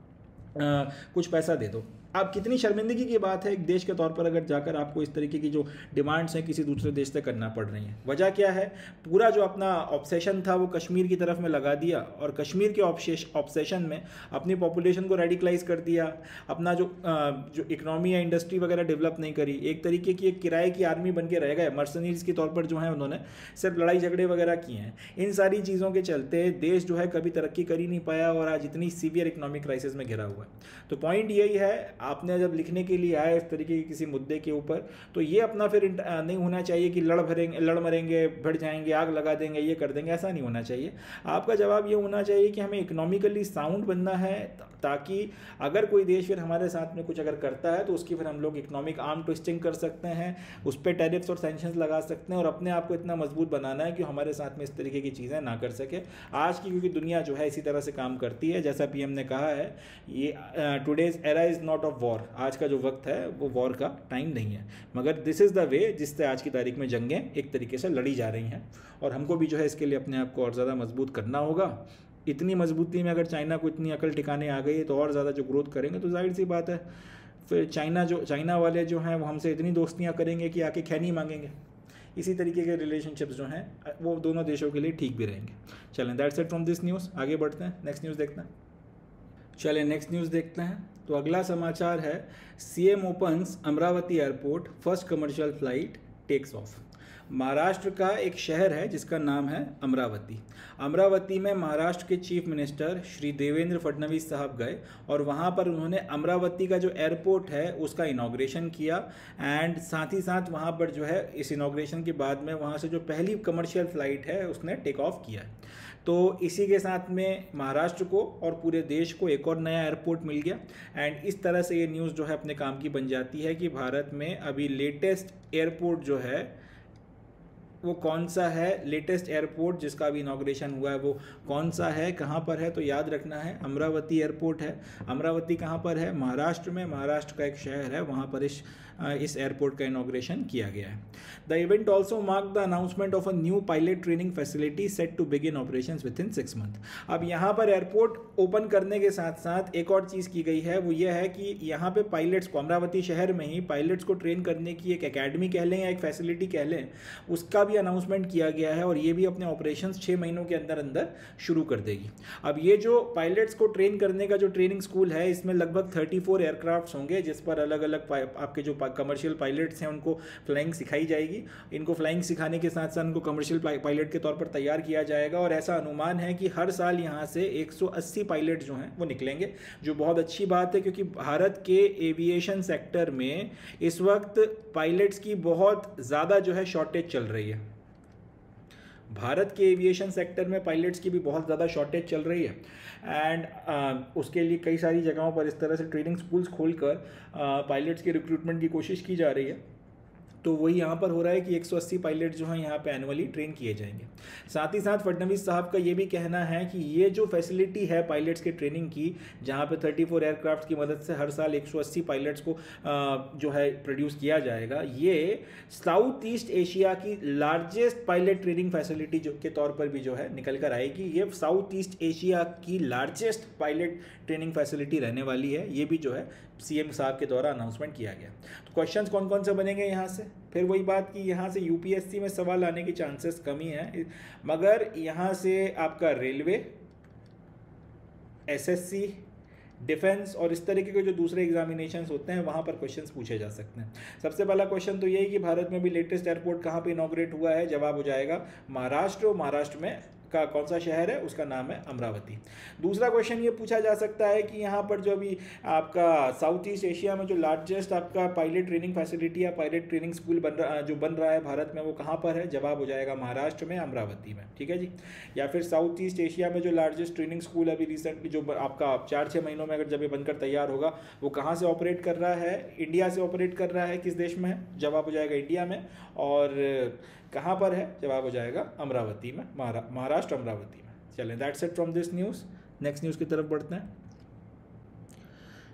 कुछ पैसा दे दो। अब कितनी शर्मिंदगी की बात है एक देश के तौर पर अगर जाकर आपको इस तरीके की जो डिमांड्स हैं किसी दूसरे देश से करना पड़ रही हैं। वजह क्या है? पूरा जो अपना ऑब्सेशन था वो कश्मीर की तरफ में लगा दिया और कश्मीर के ऑब्सेशन में अपनी पॉपुलेशन को रेडिकलाइज कर दिया, अपना जो इकनॉमी या इंडस्ट्री वगैरह डेवलप नहीं करी, एक तरीके की एक किराए की आर्मी बन के रह गए, मर्सनरीज के तौर पर जो है उन्होंने सिर्फ लड़ाई झगड़े वगैरह किए हैं। इन सारी चीज़ों के चलते देश जो है कभी तरक्की कर ही नहीं पाया और आज इतनी सीवियर इकोनॉमिक क्राइसिस में घिरा हुआ है। तो पॉइंट यही है, आपने जब लिखने के लिए आए इस तरीके के किसी मुद्दे के ऊपर, तो ये अपना फिर नहीं होना चाहिए कि लड़ मरेंगे, भिड़ जाएंगे, आग लगा देंगे, ये कर देंगे, ऐसा नहीं होना चाहिए। आपका जवाब ये होना चाहिए कि हमें इकोनॉमिकली साउंड बनना है, ताकि अगर कोई देश फिर हमारे साथ में कुछ अगर करता है तो उसकी फिर हम लोग इकोनॉमिक आर्म ट्विस्टिंग कर सकते हैं, उस पर टैरिफ्स और सैंक्शंस लगा सकते हैं और अपने आप को इतना मजबूत बनाना है कि हमारे साथ में इस तरीके की चीज़ें ना कर सके। आज की क्योंकि दुनिया जो है इसी तरह से काम करती है, जैसा PM ने कहा है, ये today's era is not of war, आज का जो वक्त है वो वॉर का टाइम नहीं है, मगर दिस इज़ द वे जिससे आज की तारीख में जंगें एक तरीके से लड़ी जा रही हैं और हमको भी जो है इसके लिए अपने आप को और ज़्यादा मजबूत करना होगा। इतनी मजबूती में अगर चाइना को इतनी अकल ठिकाने आ गई तो और ज़्यादा जो ग्रोथ करेंगे तो जाहिर सी बात है फिर चाइना वाले जो हैं वो हमसे इतनी दोस्तियाँ करेंगे कि आके खैनी मांगेंगे। इसी तरीके के रिलेशनशिप्स जो हैं वो दोनों देशों के लिए ठीक भी रहेंगे। चलें, that's it from this news. आगे बढ़ते हैं, नेक्स्ट न्यूज़ देखते हैं। चलें नेक्स्ट न्यूज़ देखते हैं। तो अगला समाचार है, CM opens Amravati airport, first commercial flight takes off. Maharashtra का एक शहर है जिसका नाम है अमरावती। अमरावती में महाराष्ट्र के चीफ मिनिस्टर श्री देवेंद्र फडणवीस साहब गए और वहाँ पर उन्होंने अमरावती का जो एयरपोर्ट है उसका इनॉग्रेशन किया एंड साथ ही साथ वहाँ पर जो है इस इनॉग्रेशन के बाद में वहाँ से जो पहली कमर्शियल फ़्लाइट है उसने टेक ऑफ किया। तो इसी के साथ में महाराष्ट्र को और पूरे देश को एक और नया एयरपोर्ट मिल गया एंड इस तरह से ये न्यूज़ जो है अपने काम की बन जाती है कि भारत में अभी लेटेस्ट एयरपोर्ट जो है वो कौन सा है, लेटेस्ट एयरपोर्ट जिसका अभी इनॉग्रेशन हुआ है वो कौन सा है, कहाँ पर है, तो याद रखना है अमरावती एयरपोर्ट है। अमरावती कहाँ पर है? महाराष्ट्र में। महाराष्ट्र का एक शहर है, वहाँ पर इस एयरपोर्ट का इनॉग्रेशन किया गया है। The event also mark the announcement of a new pilot training facility set to begin operations within 6 month. अब यहाँ पर एयरपोर्ट ओपन करने के साथ साथ एक और चीज़ की गई है, वो ये है कि यहाँ पे पायलट्स को, अमरावती शहर में ही पायलट्स को ट्रेन करने की एक एकेडमी कह लें या एक फैसिलिटी कह लें, उसका भी अनाउंसमेंट किया गया है और ये भी अपने ऑपरेशंस 6 महीनों के अंदर अंदर शुरू कर देगी। अब ये जो पायलट्स को ट्रेन करने का जो ट्रेनिंग स्कूल है, इसमें लगभग 34 एयरक्राफ्ट्स होंगे जिस पर अलग अलग आपके जो कमर्शियल पायलट्स हैं उनको फ्लाइंग सिखाई जाएगी। इनको फ्लाइंग सिखाने के साथ साथ उनको कमर्शियल पायलट के तौर पर तैयार किया जाएगा और ऐसा अनुमान है कि हर साल यहाँ से 180 पायलट जो हैं वो निकलेंगे, जो बहुत अच्छी बात है क्योंकि भारत के एविएशन सेक्टर में इस वक्त पायलट्स की बहुत ज़्यादा जो है शॉर्टेज चल रही है। भारत के एविएशन सेक्टर में पायलट्स की भी बहुत ज़्यादा शॉर्टेज चल रही है एंड उसके लिए कई सारी जगहों पर इस तरह से ट्रेनिंग स्कूल्स खोलकर पायलट्स के रिक्रूटमेंट की कोशिश की जा रही है। तो वही यहाँ पर हो रहा है कि 180 पायलट जो हैं यहाँ पे एनुअली ट्रेन किए जाएंगे। साथ ही साथ फडणवीस साहब का ये भी कहना है कि ये जो फैसिलिटी है पायलट्स के ट्रेनिंग की, जहाँ पे 34 एयरक्राफ्ट की मदद से हर साल 180 पायलट्स को जो है प्रोड्यूस किया जाएगा, ये साउथ ईस्ट एशिया की लार्जेस्ट पायलट ट्रेनिंग फैसिलिटी जो के तौर पर भी जो है निकल कर आएगी। ये साउथ ईस्ट एशिया की लार्जेस्ट पायलट ट्रेनिंग फैसिलिटी रहने वाली है। ये भी जो है CM साहब के द्वारा अनाउंसमेंट किया गया। तो क्वेश्चंस कौन कौन से बनेंगे यहाँ से? फिर वही बात कि यहाँ से UPSC में सवाल आने की चांसेस कमी है, मगर यहाँ से आपका रेलवे, SSC, डिफेंस और इस तरीके के जो दूसरे एग्जामिनेशंस होते हैं वहाँ पर क्वेश्चंस पूछे जा सकते हैं। सबसे पहला क्वेश्चन तो यही कि भारत में भी लेटेस्ट एयरपोर्ट कहाँ पे इनॉग्रेट हुआ है? जवाब हो जाएगा महाराष्ट्र, और महाराष्ट्र में का कौन सा शहर है, उसका नाम है अमरावती। दूसरा क्वेश्चन ये पूछा जा सकता है कि यहाँ पर जो अभी आपका साउथ ईस्ट एशिया में जो लार्जेस्ट आपका पायलट ट्रेनिंग फैसिलिटी या पायलट ट्रेनिंग स्कूल बन रहा है भारत में, वो कहाँ पर है? जवाब हो जाएगा महाराष्ट्र में, अमरावती में। ठीक है जी। या फिर साउथ ईस्ट एशिया में जो लार्जेस्ट ट्रेनिंग स्कूल अभी रिसेंटली जो आपका 4-6 महीनों में अगर जब ये बनकर तैयार होगा, वो कहाँ से ऑपरेट कर रहा है? इंडिया से ऑपरेट कर रहा है। किस देश में है? जवाब हो जाएगा इंडिया में। और कहाँ पर है? जवाब हो जाएगा अमरावती में, महाराष्ट्र अमरावती में। चलें, that's it from this news. Next news की तरफ बढ़ते हैं।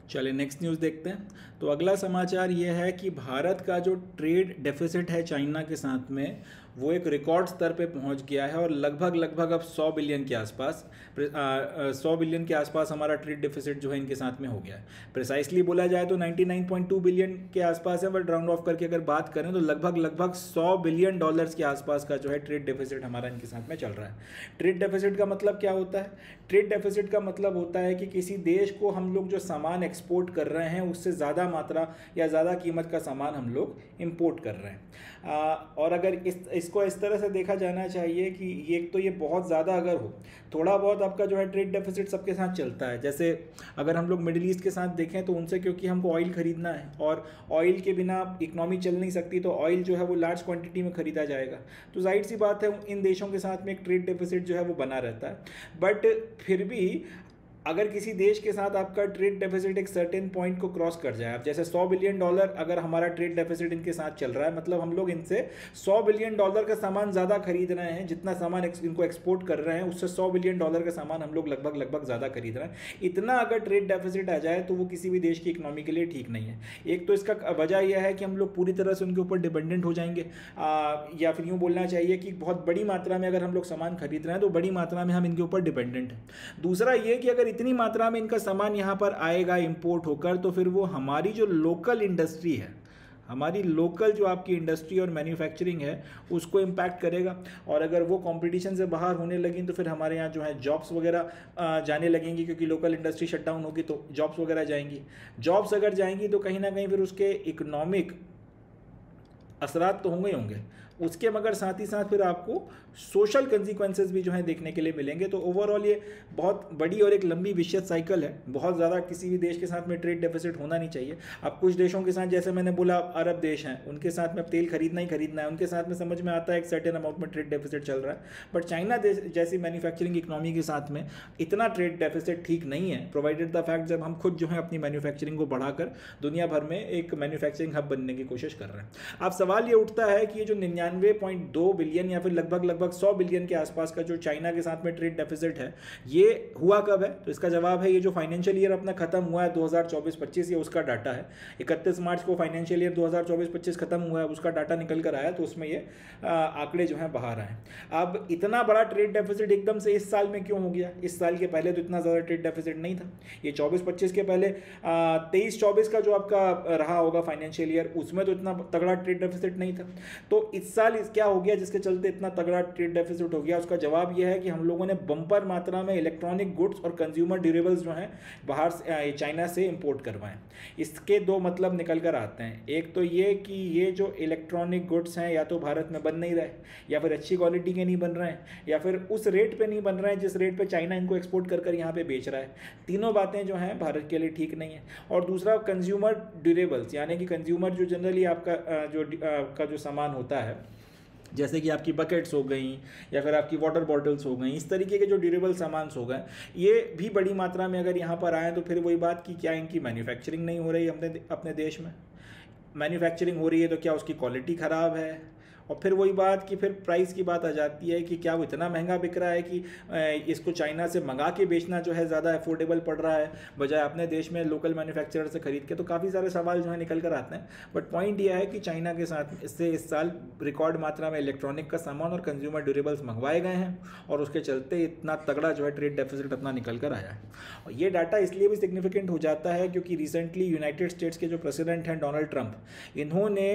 चलिए नेक्स्ट न्यूज़ देखते हैं। तो अगला समाचार ये है कि भारत का जो ट्रेड डेफिसिट है चाइना के साथ में, वो एक रिकॉर्ड स्तर पे पहुंच गया है और लगभग अब 100 बिलियन के आसपास 100 बिलियन के आसपास हमारा ट्रेड डेफिसिट जो है इनके साथ में हो गया है। प्रिसाइसली बोला जाए तो 99.2 बिलियन के आसपास है, बट राउंड ऑफ करके अगर बात करें तो लगभग 100 बिलियन डॉलर्स के आसपास का जो है ट्रेड डेफिसिट हमारा इनके साथ में चल रहा है। ट्रेड डेफिसिट का मतलब क्या होता है? ट्रेड डेफिसिट का मतलब होता है कि किसी देश को हम लोग जो सामान एक्सपोर्ट कर रहे हैं उससे ज़्यादा मात्रा या ज़्यादा कीमत का सामान हम लोग इंपोर्ट कर रहे हैं। और अगर इसको इस तरह से देखा जाना चाहिए कि एक तो ये बहुत ज़्यादा अगर हो, थोड़ा बहुत आपका जो है ट्रेड डेफिसिट सबके साथ चलता है। जैसे अगर हम लोग मिडिल ईस्ट के साथ देखें तो उनसे, क्योंकि हमको ऑयल खरीदना है और ऑयल के बिना इकोनॉमी चल नहीं सकती, तो ऑयल जो है वो लार्ज क्वांटिटी में खरीदा जाएगा, तो जाहिर सी बात है इन देशों के साथ में एक ट्रेड डेफिसिट जो है वो बना रहता है। बट फिर भी अगर किसी देश के साथ आपका ट्रेड डेफिसिट एक सर्टेन पॉइंट को क्रॉस कर जाए, अब जैसे 100 बिलियन डॉलर अगर हमारा ट्रेड डेफिसिट इनके साथ चल रहा है, मतलब हम लोग इनसे 100 बिलियन डॉलर का सामान ज़्यादा खरीद रहे हैं, जितना सामान इनको एक्सपोर्ट कर रहे हैं उससे 100 बिलियन डॉलर का सामान हम लोग लगभग ज़्यादा खरीद रहे हैं। इतना अगर ट्रेड डेफिसिट आ जाए तो वो किसी भी देश की इकोनॉमी के लिए ठीक नहीं है। एक तो इसका वजह यह है कि हम लोग पूरी तरह से उनके ऊपर डिपेंडेंट हो जाएंगे, या फिर यूँ बोलना चाहिए कि बहुत बड़ी मात्रा में अगर हम लोग सामान खरीद रहे हैं तो बड़ी मात्रा में हम इनके ऊपर डिपेंडेंट हैं। दूसरा ये कि अगर इतनी मात्रा में इनका सामान यहाँ पर आएगा इंपोर्ट होकर, तो फिर वो हमारी जो लोकल इंडस्ट्री है, हमारी लोकल जो आपकी इंडस्ट्री और मैन्युफैक्चरिंग है उसको इम्पैक्ट करेगा। और अगर वो कंपटीशन से बाहर होने लगी तो फिर हमारे यहाँ जो है जॉब्स वगैरह जाने लगेंगी, क्योंकि लोकल इंडस्ट्री शट डाउन होगी तो जॉब्स वगैरह जाएंगी। जॉब्स अगर जाएंगी तो कहीं ना कहीं फिर उसके इकोनॉमिक असरात तो होंगे, उसके मगर साथ ही साथ फिर आपको सोशल कंसिक्वेंसेस भी जो है देखने के लिए मिलेंगे। तो ओवरऑल ये बहुत बड़ी और एक लंबी विशेष साइकिल है। बहुत ज़्यादा किसी भी देश के साथ में ट्रेड डेफिसिट होना नहीं चाहिए। अब कुछ देशों के साथ, जैसे मैंने बोला अरब देश हैं, उनके साथ में तेल खरीदना ही खरीदना है, उनके साथ में समझ में आता है एक सर्टेन अमाउंट में ट्रेड डेफिसिट चल रहा है। बट चाइना देश जैसी मैन्युफैक्चरिंग इकोनॉमी के साथ में इतना ट्रेड डेफिसिट ठीक नहीं है, प्रोवाइडेड द फैक्ट जब हम खुद जो है अपनी मैन्युफैक्चरिंग को बढ़ाकर दुनिया भर में एक मैन्युफैक्चरिंग हब बनने की कोशिश कर रहे हैं। अब सवाल ये उठता है कि ये जो 99.2 बिलियन या फिर लगभग 100 बिलियन के आसपास का जो चाइना के साथ में ट्रेड डेफिसिट है, ये हुआ कब है? तो इसका जवाब है ये जो फाइनेंशियल ईयर अपना खत्म हुआ है 2024-25, ये उसका डाटा है। 31 मार्च को फाइनेंशियल ईयर 2024-25 खत्म हुआ है, उसका डाटा निकल कर आया, तो उसमें ये आंकड़े जो हैं बाहर आए। अब इतना बड़ा ट्रेड डेफिसिट एकदम से इस साल में क्यों हो गया? इस साल के पहले तो इतना ज़्यादा ट्रेड डेफिसिट नहीं था। ये 24-25 के पहले 23-24 का जो आपका रहा होगा फाइनेंशियल ईयर, उसमें तो इतना तगड़ा ट्रेड डेफिसिट नहीं था। तो इस साल क्या हो गया जिसके चलते इतना तगड़ा ट्रेड डेफिसिट हो गया? उसका जवाब यह है कि हम लोगों ने बम्पर मात्रा में इलेक्ट्रॉनिक गुड्स और कंज्यूमर ड्यूरेबल्स जो हैं बाहर से चाइना से इंपोर्ट करवाएं। इसके दो मतलब निकल कर आते हैं। एक तो ये कि ये जो इलेक्ट्रॉनिक गुड्स हैं या तो भारत में बन नहीं रहे, या फिर अच्छी क्वालिटी के नहीं बन रहे हैं, या फिर उस रेट पे नहीं बन रहे हैं जिस रेट पे चाइना इनको एक्सपोर्ट कर यहाँ पे बेच रहा है। तीनों बातें जो हैं भारत के लिए ठीक नहीं है। और दूसरा कंज्यूमर ड्यूरेबल्स, यानी कि कंज्यूमर जो जनरली आपका जो सामान होता है, जैसे कि आपकी बकेट्स हो गई या फिर आपकी वाटर बॉटल्स हो गई, इस तरीके के जो ड्यूरेबल सामान्स हो गए, ये भी बड़ी मात्रा में अगर यहाँ पर आए तो फिर वही बात कि क्या इनकी मैन्युफैक्चरिंग नहीं हो रही अपने देश में? मैन्युफैक्चरिंग हो रही है तो क्या उसकी क्वालिटी ख़राब है? और फिर वही बात कि फिर प्राइस की बात आ जाती है कि क्या वो इतना महंगा बिक रहा है कि इसको चाइना से मंगा के बेचना जो है ज़्यादा अफोर्डेबल पड़ रहा है बजाय अपने देश में लोकल मैन्युफैक्चरर से खरीद के। तो काफ़ी सारे सवाल जो है निकल कर आते हैं। बट पॉइंट यह है कि चाइना के साथ इससे इस साल रिकॉर्ड मात्रा में इलेक्ट्रॉनिक का सामान और कंज्यूमर ड्यूरेबल्स मंगवाए गए हैं और उसके चलते इतना तगड़ा जो है ट्रेड डेफिसिट अपना निकल कर आया है। और ये डाटा इसलिए भी सिग्निफिकेंट हो जाता है क्योंकि रिसेंटली यूनाइटेड स्टेट्स के जो प्रेसिडेंट हैं डोनाल्ड ट्रंप, इन्होंने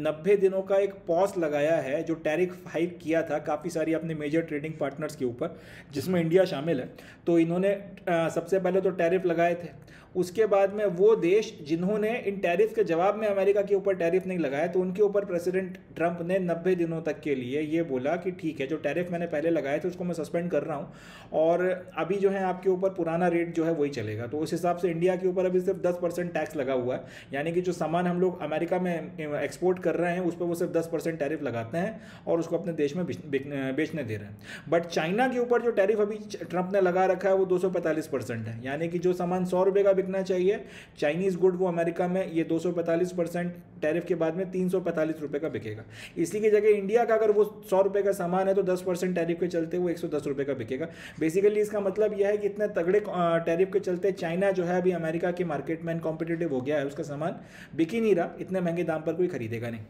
90 दिनों का एक पॉज लगाया है जो टैरिफ हाइक किया था काफ़ी सारी अपने मेजर ट्रेडिंग पार्टनर्स के ऊपर, जिसमें इंडिया शामिल है। तो इन्होंने सबसे पहले तो टैरिफ लगाए थे, उसके बाद में वो देश जिन्होंने इन टैरिफ के जवाब में अमेरिका के ऊपर टैरिफ नहीं लगाया, तो उनके ऊपर प्रेसिडेंट ट्रंप ने 90 दिनों तक के लिए ये बोला कि ठीक है, जो टैरिफ मैंने पहले लगाए थे उसको मैं सस्पेंड कर रहा हूँ और अभी जो है आपके ऊपर पुराना रेट जो है वही चलेगा। तो उस हिसाब से इंडिया के ऊपर अभी सिर्फ 10% टैक्स लगा हुआ है, यानी कि जो सामान हम लोग अमेरिका में एक्सपोर्ट कर रहे हैं उस पर वो सिर्फ 10% टैरिफ लगाते हैं और उसको अपने देश में बेचने दे रहे हैं। बट चाइना के ऊपर जो टैरिफ अभी ट्रंप ने लगा रखा है वो 245% है, यानी कि जो सामान 100 रुपये का बिकना चाहिए चाइनीज़ गुड, वो अमेरिका में ये 245% टैरिफ के बाद में 345 रुपये का बिकेगा। इसी की जगह इंडिया का अगर वो 100 रुपये का सामान है तो 10% टैरिफ के चलते वो 110 रुपये का बिकेगा। बेसिकली इसका मतलब यह है कि इतने तगड़े टैरिफ के चलते चाइना जो है अभी अमेरिका की मार्केट में कॉम्पिटिटिव हो गया है, उसका सामान बिक ही नहीं रहा, इतने महंगे दाम पर कोई खरीदेगा नहीं।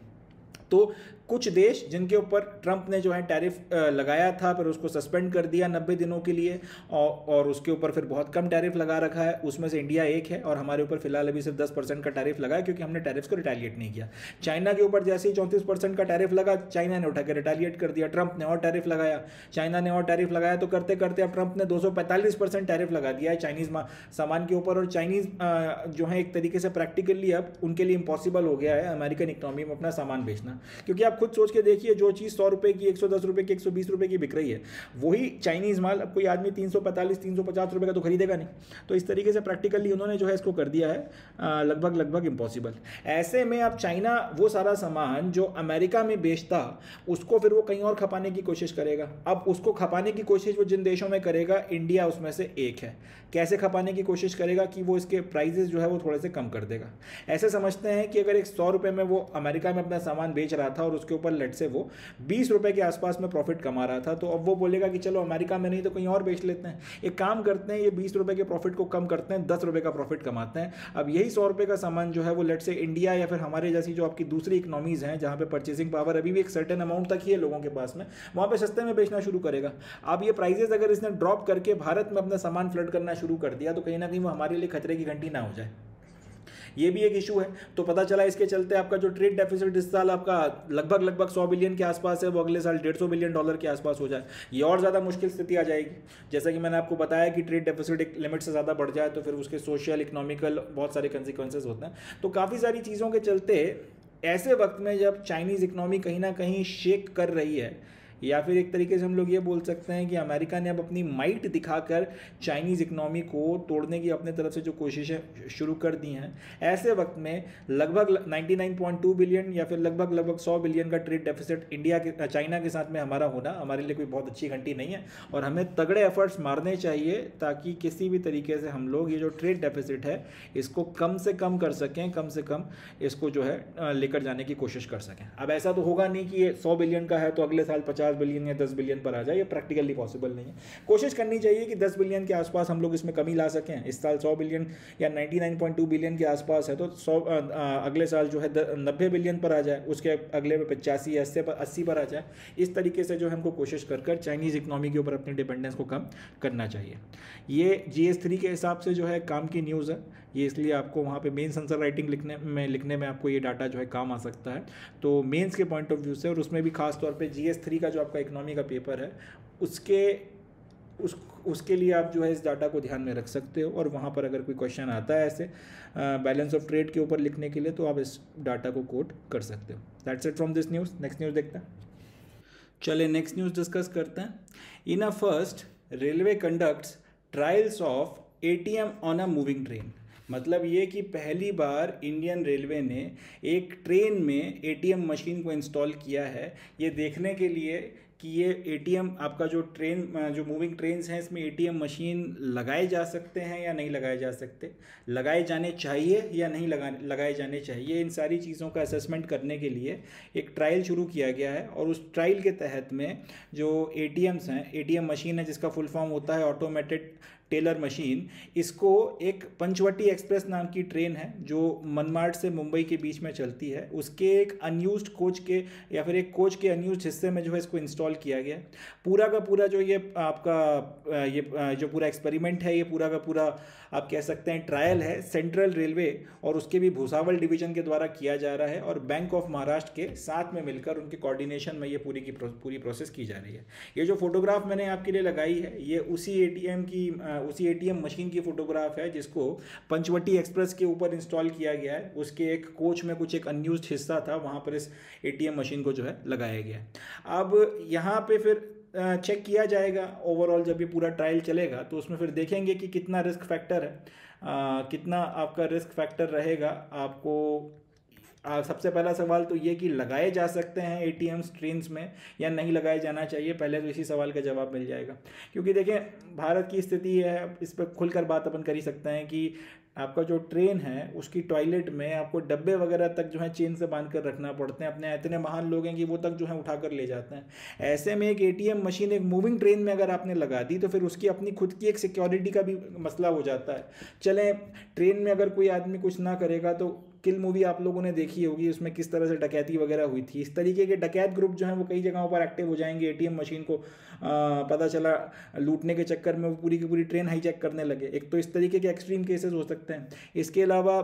तो कुछ देश जिनके ऊपर ट्रंप ने जो है टैरिफ लगाया था फिर उसको सस्पेंड कर दिया 90 दिनों के लिए और उसके ऊपर फिर बहुत कम टैरिफ लगा रखा है, उसमें से इंडिया एक है और हमारे ऊपर फिलहाल अभी सिर्फ 10% का टैरिफ लगा है क्योंकि हमने टैरिफ को रिटेलिएट नहीं किया। चाइना के ऊपर जैसे ही 34% का टैरिफ लगा चाइना ने उठा के रिटेलिएट कर दिया, ट्रंप ने और टैरिफ लगाया, चाइना ने और टैरिफ लगाया, तो करते करते अब ट्रंप ने 245% टैरिफ लगा दिया है चाइनीज़ सामान के ऊपर। और चाइनीज़ जो है एक तरीके से प्रैक्टिकली अब उनके लिए इम्पॉसिबल हो गया है अमेरिकन इकोनॉमी में अपना सामान बेचना, क्योंकि आप खुद सोच के देखिए जो चीज़ 100 रुपये की 110 रुपये की 120 रुपये की बिक रही है वही चाइनीज़ माल अब कोई आदमी 345-350 रुपये का तो खरीदेगा नहीं। तो इस तरीके से प्रैक्टिकली उन्होंने जो है इसको कर दिया है लगभग इम्पॉसिबल। ऐसे में अब चाइना वो सारा सामान जो अमेरिका में बेचता उसको फिर वो कहीं और खपाने की कोशिश करेगा। अब उसको खपाने की कोशिश वो जिन देशों में करेगा इंडिया उसमें से एक है। कैसे खपाने की कोशिश करेगा कि वो इसके प्राइजेस जो है वो थोड़े से कम कर देगा। ऐसे समझते हैं कि अगर एक 100 रुपये में वो अमेरिका में अपना सामान बेच रहा था और उसके ऊपर लेट से वो 20 रुपये के आसपास में प्रॉफिट कमा रहा था, तो अब वो बोलेगा कि चलो अमेरिका में नहीं तो कहीं और बेच लेते हैं, एक काम करते हैं ये 20 रुपये के प्रॉफिट को कम करते हैं, 10 रुपये का प्रॉफिट कमाते हैं। अब यही 100 रुपये का सामान जो है वो लेट से इंडिया या फिर हमारे जैसी जो आपकी दूसरी इकोनॉमीज़ हैं जहाँ पे परचेसिंग पावर अभी भी एक सर्टेन अमाउंट तक ही है लोगों के पास में, वहाँ पे सस्ते में बेचना शुरू करेगा। अब ये प्राइजेस अगर इसने ड्रॉप करके भारत में अपना सामान फ्लड करना शुरू कर दिया तो कहीं ना कहीं वो हमारे लिए खतरे की घंटी ना हो जाए, ये भी एक इशू है। तो पता चला इसके चलते आपका जो ट्रेड डेफिसिट इस साल आपका लगभग 100 बिलियन के आसपास है वो अगले साल 150 बिलियन डॉलर के आसपास हो जाए, ये और ज़्यादा मुश्किल स्थिति आ जाएगी। जैसा कि मैंने आपको बताया कि ट्रेड डेफिसिट एक लिमिट से ज़्यादा बढ़ जाए तो फिर उसके सोशल इकोनॉमिकल बहुत सारे कंसिक्वेंसेज होते हैं। तो काफ़ी सारी चीज़ों के चलते ऐसे वक्त में जब चाइनीज़ इकोनॉमी कहीं ना कहीं शेक कर रही है, या फिर एक तरीके से हम लोग ये बोल सकते हैं कि अमेरिका ने अब अपनी माइट दिखाकर चाइनीज़ इकोनॉमी को तोड़ने की अपने तरफ से जो कोशिशें शुरू कर दी हैं, ऐसे वक्त में लगभग 99.2 बिलियन या फिर लगभग 100 बिलियन का ट्रेड डेफिसिट इंडिया के चाइना के साथ में हमारा होना हमारे लिए कोई बहुत अच्छी घंटी नहीं है और हमें तगड़े एफर्ट्स मारने चाहिए ताकि किसी भी तरीके से हम लोग ये जो ट्रेड डेफिसिट है इसको कम से कम कर सकें, कम से कम इसको जो है लेकर जाने की कोशिश कर सकें। अब ऐसा तो होगा नहीं कि ये 100 बिलियन का है तो अगले साल 50 बिलियन या 10 बिलियन पर आ जाए, ये प्रैक्टिकली पॉसिबल नहीं है। कोशिश करनी चाहिए कि 10 बिलियन के आसपास हम लोग इसमें कमी ला सकें। इस साल 100 बिलियन या 99.2 बिलियन के आसपास है तो अगले साल जो है 90 बिलियन पर आ जाए, उसके अगले में 85 या 80 पर आ जाए। इस तरीके से जो हमको कोशिश कर चाइनीज़ इकोनॉमी के ऊपर अपनी डिपेंडेंस को कम करना चाहिए। ये GS3 के हिसाब से जो है काम की न्यूज़ है, ये इसलिए आपको वहाँ पे मेंस आंसर राइटिंग लिखने में आपको ये डाटा जो है काम आ सकता है। तो मेंस के पॉइंट ऑफ व्यू से और उसमें भी खास तौर पे GS3 का जो आपका इकोनॉमी का पेपर है उसके लिए आप जो है इस डाटा को ध्यान में रख सकते हो और वहाँ पर अगर कोई क्वेश्चन आता है ऐसे बैलेंस ऑफ ट्रेड के ऊपर लिखने के लिए तो आप इस डाटा को कोट कर सकते हो। That's it from this news. Next news देखते हैं। चलिए नेक्स्ट न्यूज़ डिस्कस करते हैं। In a first railway conducts trials of ATM on a moving train. मतलब ये कि पहली बार इंडियन रेलवे ने एक ट्रेन में ATM मशीन को इंस्टॉल किया है, ये देखने के लिए कि ये ATM आपका जो जो मूविंग ट्रेन्स हैं इसमें ATM मशीन लगाए जा सकते हैं या नहीं लगाए जा सकते, लगाए जाने चाहिए या नहीं लगाए जाने चाहिए, इन सारी चीज़ों का असेसमेंट करने के लिए एक ट्रायल शुरू किया गया है। और उस ट्रायल के तहत में जो ATMs हैं, ATM मशीन है जिसका फुल फॉर्म होता है ऑटोमेटेड टेलर मशीन, इसको एक पंचवटी एक्सप्रेस नाम की ट्रेन है जो मनमाड से मुंबई के बीच में चलती है, उसके एक अनयूज्ड कोच के या फिर एक कोच के अनयूज्ड हिस्से में जो है इसको इंस्टॉल किया गया। पूरा का पूरा जो ये आपका ये जो पूरा एक्सपेरिमेंट है, ये पूरा का पूरा आप कह सकते हैं ट्रायल है, सेंट्रल रेलवे और उसके भी भुसावल डिवीजन के द्वारा किया जा रहा है और बैंक ऑफ महाराष्ट्र के साथ में मिलकर उनके कोऑर्डिनेशन में ये पूरी प्रोसेस की जा रही है। ये जो फोटोग्राफ मैंने आपके लिए लगाई है ये उसी ATM की उसी एटीएम मशीन की फोटोग्राफ है जिसको पंचवटी एक्सप्रेस के ऊपर इंस्टॉल किया गया है। उसके एक कोच में कुछ एक अनयूज्ड हिस्सा था, वहाँ पर इस एटीएम मशीन को जो है लगाया गया है। अब यहाँ पे फिर चेक किया जाएगा ओवरऑल, जब ये पूरा ट्रायल चलेगा तो उसमें फिर देखेंगे कि कितना रिस्क फैक्टर है, कितना आपका रिस्क फैक्टर रहेगा। आपको सबसे पहला सवाल तो ये कि लगाए जा सकते हैं एटीएम्स ट्रेन्स में या नहीं लगाए जाना चाहिए, पहले तो इसी सवाल का जवाब मिल जाएगा। क्योंकि देखें भारत की स्थिति है, इस पर खुलकर बात अपन कर ही सकते हैं कि आपका जो ट्रेन है उसकी टॉयलेट में आपको डब्बे वगैरह तक जो है चेन से बांध कर रखना पड़ते हैं। अपने इतने महान लोग हैं कि वो तक जो है उठा कर ले जाते हैं। ऐसे में एक एटीएम मशीन एक मूविंग ट्रेन में अगर आपने लगा दी तो फिर उसकी अपनी खुद की एक सिक्योरिटी का भी मसला हो जाता है। चलें ट्रेन में अगर कोई आदमी कुछ ना करेगा तो किल मूवी आप लोगों ने देखी होगी, उसमें किस तरह से डकैती वगैरह हुई थी। इस तरीके के डकैत ग्रुप जो हैं वो कई जगहों पर एक्टिव हो जाएंगे। एटीएम मशीन को पता चला लूटने के चक्कर में वो पूरी की पूरी ट्रेन हाईजैक करने लगे। एक तो इस तरीके के एक्सट्रीम केसेस हो सकते हैं। इसके अलावा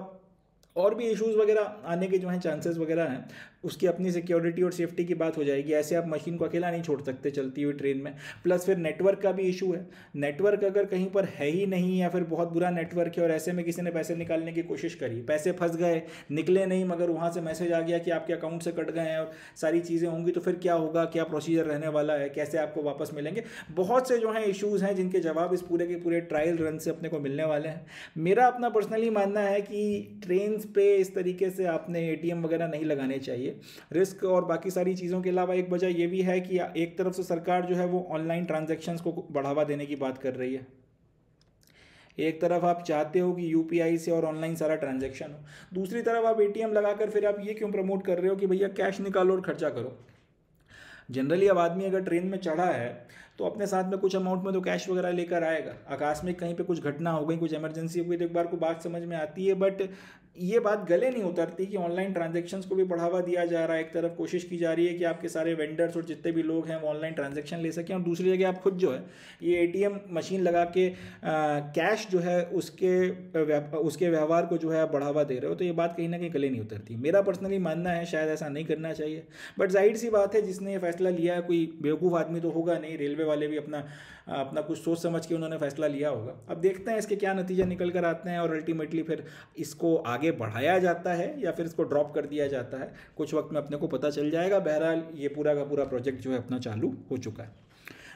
और भी इश्यूज़ वगैरह आने के जो हैं चांसेस वगैरह हैं, उसकी अपनी सिक्योरिटी और सेफ्टी की बात हो जाएगी। ऐसे आप मशीन को अकेला नहीं छोड़ सकते चलती हुई ट्रेन में। प्लस फिर नेटवर्क का भी इशू है। नेटवर्क अगर कहीं पर है ही नहीं या फिर बहुत बुरा नेटवर्क है और ऐसे में किसी ने पैसे निकालने की कोशिश करी, पैसे फंस गए, निकले नहीं, मगर वहाँ से मैसेज आ गया कि आपके अकाउंट से कट गए हैं और सारी चीज़ें होंगी, तो फिर क्या होगा, क्या प्रोसीजर रहने वाला है, कैसे आपको वापस मिलेंगे। बहुत से जो हैं इशूज़ हैं जिनके जवाब इस पूरे के पूरे ट्रायल रन से अपने को मिलने वाले हैं। मेरा अपना पर्सनली मानना है कि ट्रेन पे इस तरीके से आपने एटीएम वगैरह नहीं लगाने चाहिए। रिस्क और बाकी सारी चीज़ों के अलावा एक वजह ये भी है कि एक तरफ से सरकार जो है वो ऑनलाइन ट्रांजैक्शंस को बढ़ावा देने की बात कर रही है। एक तरफ आप चाहते हो कि यूपीआई से और ऑनलाइन सारा ट्रांजैक्शन हो, दूसरी तरफ आप एटीएम लगाकर फिर आप ये क्यों प्रमोट कर रहे हो कि भैया कैश निकालो और खर्चा करो। जनरली अब आदमी अगर ट्रेन में चढ़ा है तो अपने साथ में कुछ अमाउंट में तो कैश वगैरह लेकर आएगा। आकस्मिक कहीं पे कुछ घटना हो गई, कुछ इमरजेंसी हो गई तो एक बार को बात समझ में आती है, बट ये बात गले नहीं उतरती कि ऑनलाइन ट्रांजैक्शंस को भी बढ़ावा दिया जा रहा है। एक तरफ कोशिश की जा रही है कि आपके सारे वेंडर्स और जितने भी लोग हैं वो ऑनलाइन ट्रांजैक्शन ले सकें, और दूसरी जगह आप खुद जो है ये एटीएम मशीन लगा के कैश जो है उसके व्यवहार को जो है आप बढ़ावा दे रहे हो। तो ये बात कहीं ना कहीं गले नहीं उतरती। मेरा पर्सनली मानना है शायद ऐसा नहीं करना चाहिए, बट जाहिर सी बात है जिसने ये फैसला लिया है कोई बेवकूफ़ आदमी तो होगा नहीं। रेलवे वाले भी अपना कुछ सोच समझ के उन्होंने फैसला लिया होगा। अब देखते हैं इसके क्या नतीजे निकल कर आते हैं और अल्टीमेटली फिर इसको आगे बढ़ाया जाता है या फिर इसको ड्रॉप कर दिया जाता है, कुछ वक्त में अपने को पता चल जाएगा। बहरहाल ये पूरा का पूरा प्रोजेक्ट जो है अपना चालू हो चुका है।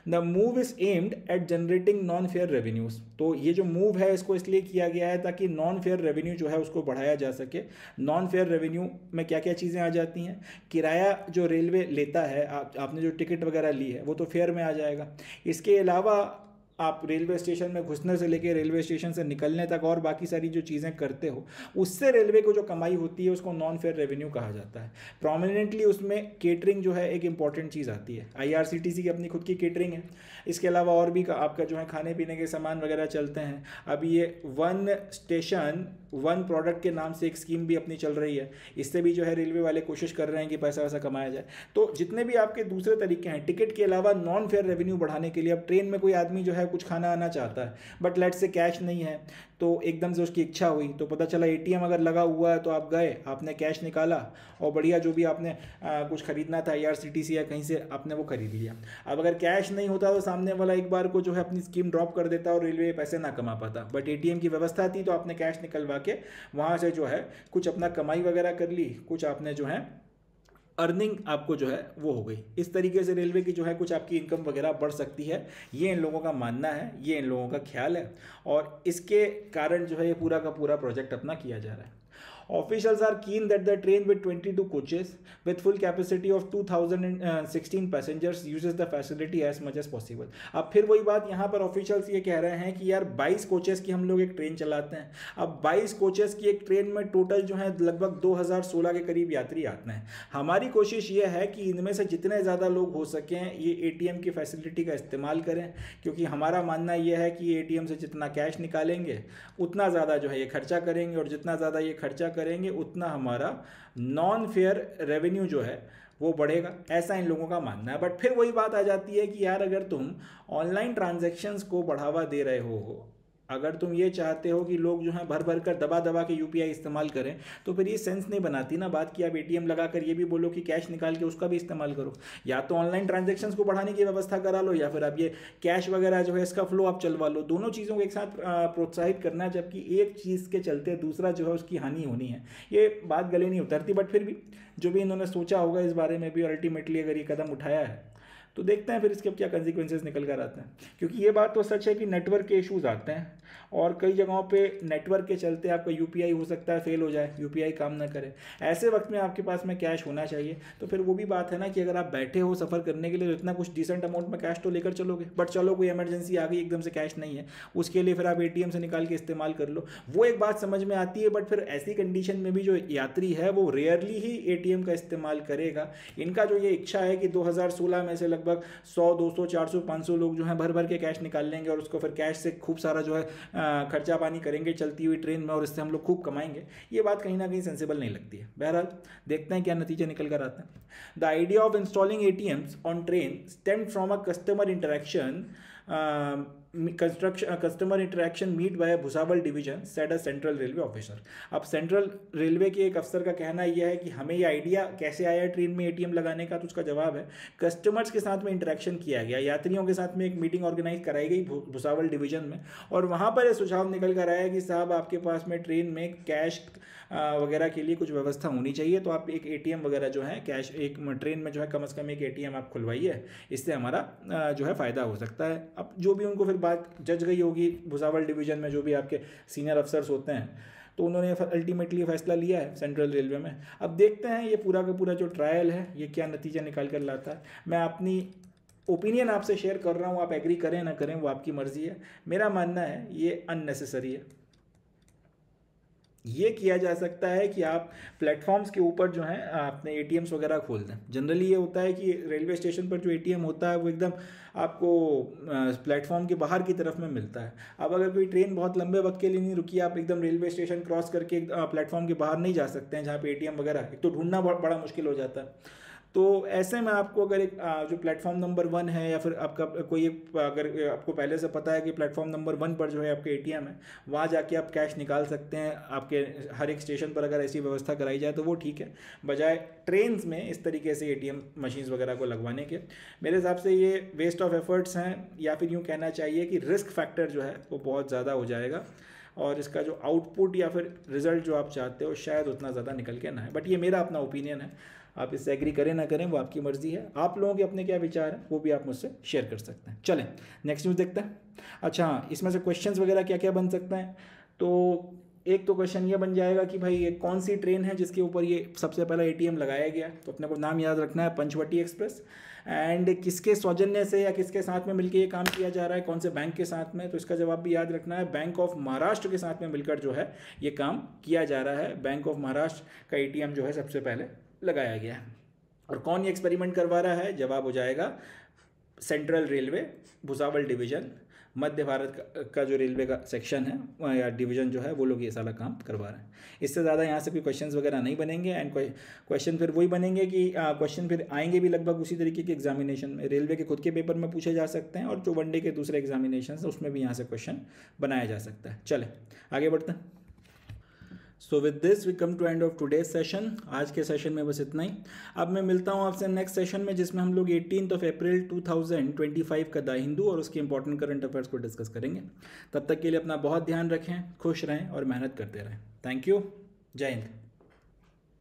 The move is aimed at generating non fair revenues. तो ये जो मूव है इसको इसलिए किया गया है ताकि नॉन फेयर रेवेन्यू जो है उसको बढ़ाया जा सके। नॉन फेयर रेवेन्यू में क्या क्या चीज़ें आ जाती हैं? किराया जो रेलवे लेता है, आपने जो टिकट वगैरह ली है वो तो फेयर में आ जाएगा। इसके अलावा आप रेलवे स्टेशन में घुसने से लेकर रेलवे स्टेशन से निकलने तक और बाकी सारी जो चीज़ें करते हो उससे रेलवे को जो कमाई होती है उसको नॉन फेयर रेवेन्यू कहा जाता है। प्रोमिनेंटली उसमें केटरिंग जो है एक इंपॉर्टेंट चीज़ आती है। आईआरसीटीसी की अपनी खुद की केटरिंग है। इसके अलावा और भी आपका जो है खाने पीने के सामान वगैरह चलते हैं। अब ये वन स्टेशन वन प्रोडक्ट के नाम से एक स्कीम भी अपनी चल रही है। इससे भी जो है रेलवे वाले कोशिश कर रहे हैं कि पैसा वैसा कमाया जाए। तो जितने भी आपके दूसरे तरीके हैं टिकट के अलावा नॉन फेयर रेवेन्यू बढ़ाने के लिए, अब ट्रेन में कोई आदमी जो है कुछ खाना आना चाहता है बट लेट से कैश नहीं है, तो एकदम से उसकी इच्छा हुई तो पता चला एटीएम अगर लगा हुआ है तो आप गए, आपने कैश निकाला और बढ़िया जो भी आपने कुछ खरीदना था आईआरसीटीसी या कहीं से आपने वो खरीद लिया। अब अगर कैश नहीं होता तो सामने वाला एक बार को जो है अपनी स्कीम ड्रॉप कर देता और रेलवे पैसे ना कमा पाता। बट एटीएम की व्यवस्था थी तो आपने कैश निकलवा के वहाँ से जो है कुछ अपना कमाई वगैरह कर ली, कुछ आपने जो है अर्निंग आपको जो है वो हो गई। इस तरीके से रेलवे की जो है कुछ आपकी इनकम वगैरह बढ़ सकती है। ये इन लोगों का मानना है, ये इन लोगों का ख्याल है और इसके कारण जो है ये पूरा का पूरा प्रोजेक्ट अपना किया जा रहा है। Officials are keen that the train with 22 coaches with full capacity of 2016 passengers uses the facility as much as possible। अब फिर वही बात यहाँ पर ऑफिशियल्स ये कह रहे हैं कि यार 22 कोचेस की हम लोग एक ट्रेन चलाते हैं। अब 22 कोचेस की एक ट्रेन में टोटल जो है लगभग 2016 के करीब यात्री आते हैं। हमारी कोशिश ये है कि इनमें से जितने ज़्यादा लोग हो सकें ये एटीएम की फैसिलिटी का इस्तेमाल करें, क्योंकि हमारा मानना यह है कि एटीएम से जितना कैश निकालेंगे उतना ज़्यादा जो है ये खर्चा करेंगे और जितना ज़्यादा ये खर्चा करेंगे उतना हमारा नॉन फेयर रेवेन्यू जो है वो बढ़ेगा, ऐसा इन लोगों का मानना है। बट फिर वही बात आ जाती है कि यार अगर तुम ऑनलाइन ट्रांजैक्शंस को बढ़ावा दे रहे हो अगर तुम ये चाहते हो कि लोग जो है भर भर कर दबा दबा के यूपीआई इस्तेमाल करें, तो फिर ये सेंस नहीं बनाती ना बात कि आप एटीएम लगा कर ये भी बोलो कि कैश निकाल के उसका भी इस्तेमाल करो। या तो ऑनलाइन ट्रांजेक्शन्स को बढ़ाने की व्यवस्था करा लो, या फिर आप ये कैश वगैरह जो है इसका फ्लो आप चलवा लो। दोनों चीज़ों को एक साथ प्रोत्साहित करना है, जबकि एक चीज़ के चलते दूसरा जो है उसकी हानि होनी है, ये बात गले नहीं उतरती। बट फिर भी जो भी इन्होंने सोचा होगा इस बारे में भी, अल्टीमेटली अगर ये कदम उठाया है तो देखते हैं फिर इसके अब क्या कंसिक्वेंसेस निकल कर आते हैं। क्योंकि ये बात तो सच है कि नेटवर्क के इश्यूज आते हैं, और कई जगहों पे नेटवर्क के चलते आपका यूपीआई हो सकता है फेल हो जाए, यूपीआई काम ना करे। ऐसे वक्त में आपके पास में कैश होना चाहिए। तो फिर वो भी बात है ना कि अगर आप बैठे हो सफ़र करने के लिए तो इतना कुछ डिसेंट अमाउंट में कैश तो लेकर चलोगे, बट चलो कोई इमरजेंसी आ गई, एकदम से कैश नहीं है, उसके लिए फिर आप एटीएम से निकाल के इस्तेमाल कर लो। वो एक बात समझ में आती है, बट फिर ऐसी कंडीशन में भी जो यात्री है वो रेयरली ही एटीएम का इस्तेमाल करेगा। इनका जो ये इच्छा है कि 2016 में से लगभग 100, 200, 400, 500 लोग जो है भर भर के कैश निकाल लेंगे, और उसको फिर कैश से खूब सारा जो है खर्चा पानी करेंगे चलती हुई ट्रेन में, और इससे हम लोग खूब कमाएंगे। ये बात कहीं ना कहीं सेंसिबल नहीं लगती है। बहरहाल देखते हैं क्या नतीजे निकल कर आते हैं। The idea of installing ATMs on train stem from a customer interaction customer interaction meet by Bhusawal division, said a central railway officer. अब सेंट्रल रेलवे के एक अफसर का कहना यह है कि हमें ये आइडिया कैसे आया ट्रेन में एटीएम लगाने का, तो उसका जवाब है कस्टमर्स के साथ में इंटरेक्शन किया गया, यात्रियों के साथ में एक मीटिंग ऑर्गेनाइज कराई गई भुसावल डिवीजन में, और वहाँ पर यह सुझाव निकल कर आया कि साहब आपके पास में ट्रेन में कैश वगैरह के लिए कुछ व्यवस्था होनी चाहिए, तो आप एक एटीएम वगैरह जो है कैश एक ट्रेन में जो है कम से कम एक एटीएम आप खुलवाइए, इससे हमारा जो है फ़ायदा हो सकता है। अब जो भी उनको फिर बात जज गई होगी भुसावल डिवीजन में, जो भी आपके सीनियर अफसर्स होते हैं, तो उन्होंने अल्टीमेटली फैसला लिया है सेंट्रल रेलवे में। अब देखते हैं ये पूरा का पूरा जो ट्रायल है ये क्या नतीजा निकाल कर लाता है। मैं अपनी ओपिनियन आपसे शेयर कर रहा हूँ, आप एग्री करें ना करें वो आपकी मर्जी है। मेरा मानना है ये अननेसेसरी है। ये किया जा सकता है कि आप प्लेटफॉर्म्स के ऊपर जो है अपने एटीएम्स वगैरह खोल दें। जनरली ये होता है कि रेलवे स्टेशन पर जो एटीएम होता है वो एकदम आपको प्लेटफॉर्म के बाहर की तरफ में मिलता है। अब अगर कोई ट्रेन बहुत लंबे वक्त के लिए नहीं रुकी, आप एकदम रेलवे स्टेशन क्रॉस करके प्लेटफॉर्म के बाहर नहीं जा सकते हैं जहाँ पे एटीएम वगैरह, एक तो ढूंढना बड़ा मुश्किल हो जाता है। तो ऐसे में आपको अगर एक जो प्लेटफॉर्म नंबर 1 है, या फिर आपका कोई अगर आपको पहले से पता है कि प्लेटफॉर्म नंबर 1 पर जो है आपके एटीएम है, वहाँ जाके आप कैश निकाल सकते हैं। आपके हर एक स्टेशन पर अगर ऐसी व्यवस्था कराई जाए तो वो ठीक है, बजाय ट्रेन्स में इस तरीके से एटीएम मशीन्स वगैरह को लगवाने के। मेरे हिसाब से ये वेस्ट ऑफ एफर्ट्स हैं, या फिर यूँ कहना चाहिए कि रिस्क फैक्टर जो है वो बहुत ज़्यादा हो जाएगा, और इसका जो आउटपुट या फिर रिजल्ट जो आप चाहते हो शायद उतना ज़्यादा निकल के ना है। बट ये मेरा अपना ओपिनियन है, आप इससे एग्री करें ना करें वो आपकी मर्जी है। आप लोगों के अपने क्या विचार हैं वो भी आप मुझसे शेयर कर सकते हैं। चलें नेक्स्ट न्यूज़ देखते हैं। अच्छा हाँ, इसमें से क्वेश्चंस वगैरह क्या क्या बन सकते हैं, तो एक तो क्वेश्चन ये बन जाएगा कि भाई ये कौन सी ट्रेन है जिसके ऊपर ये सबसे पहला एटीएम लगाया गया। तो अपने को नाम याद रखना है, पंचवटी एक्सप्रेस। एंड किसके सौजन्य से या किसके साथ में मिलकर ये काम किया जा रहा है, कौन से बैंक के साथ में, तो इसका जवाब भी याद रखना है। बैंक ऑफ महाराष्ट्र के साथ में मिलकर जो है ये काम किया जा रहा है। बैंक ऑफ महाराष्ट्र का एटीएम जो है सबसे पहले लगाया गया है। और कौन ये एक्सपेरिमेंट करवा रहा है, जवाब हो जाएगा सेंट्रल रेलवे भुसावल डिवीजन, मध्य भारत का जो रेलवे का सेक्शन है या डिवीजन जो है वो लोग ये सारा काम करवा रहे हैं। इससे ज़्यादा यहाँ से कोई क्वेश्चंस वगैरह नहीं बनेंगे। एंड क्वेश्चन फिर वही बनेंगे कि क्वेश्चन फिर आएंगे भी लगभग उसी तरीके के एग्जामिनेशन में, रेलवे के खुद के पेपर में पूछे जा सकते हैं, और जो वनडे के दूसरे एग्जामिनेशन है उसमें भी यहाँ से क्वेश्चन बनाया जा सकता है। चले आगे बढ़ते हैं। So with this we come to end of today's session. आज के सेशन में बस इतना ही। अब मैं मिलता हूँ आपसे नेक्स्ट सेशन में, जिसमें हम लोग 18 अप्रैल 2025 का द हिंदू और उसके इंपॉर्टेंट करंट अफेयर्स को डिस्कस करेंगे। तब तक के लिए अपना बहुत ध्यान रखें, खुश रहें और मेहनत करते रहें। Thank you. जय हिंद।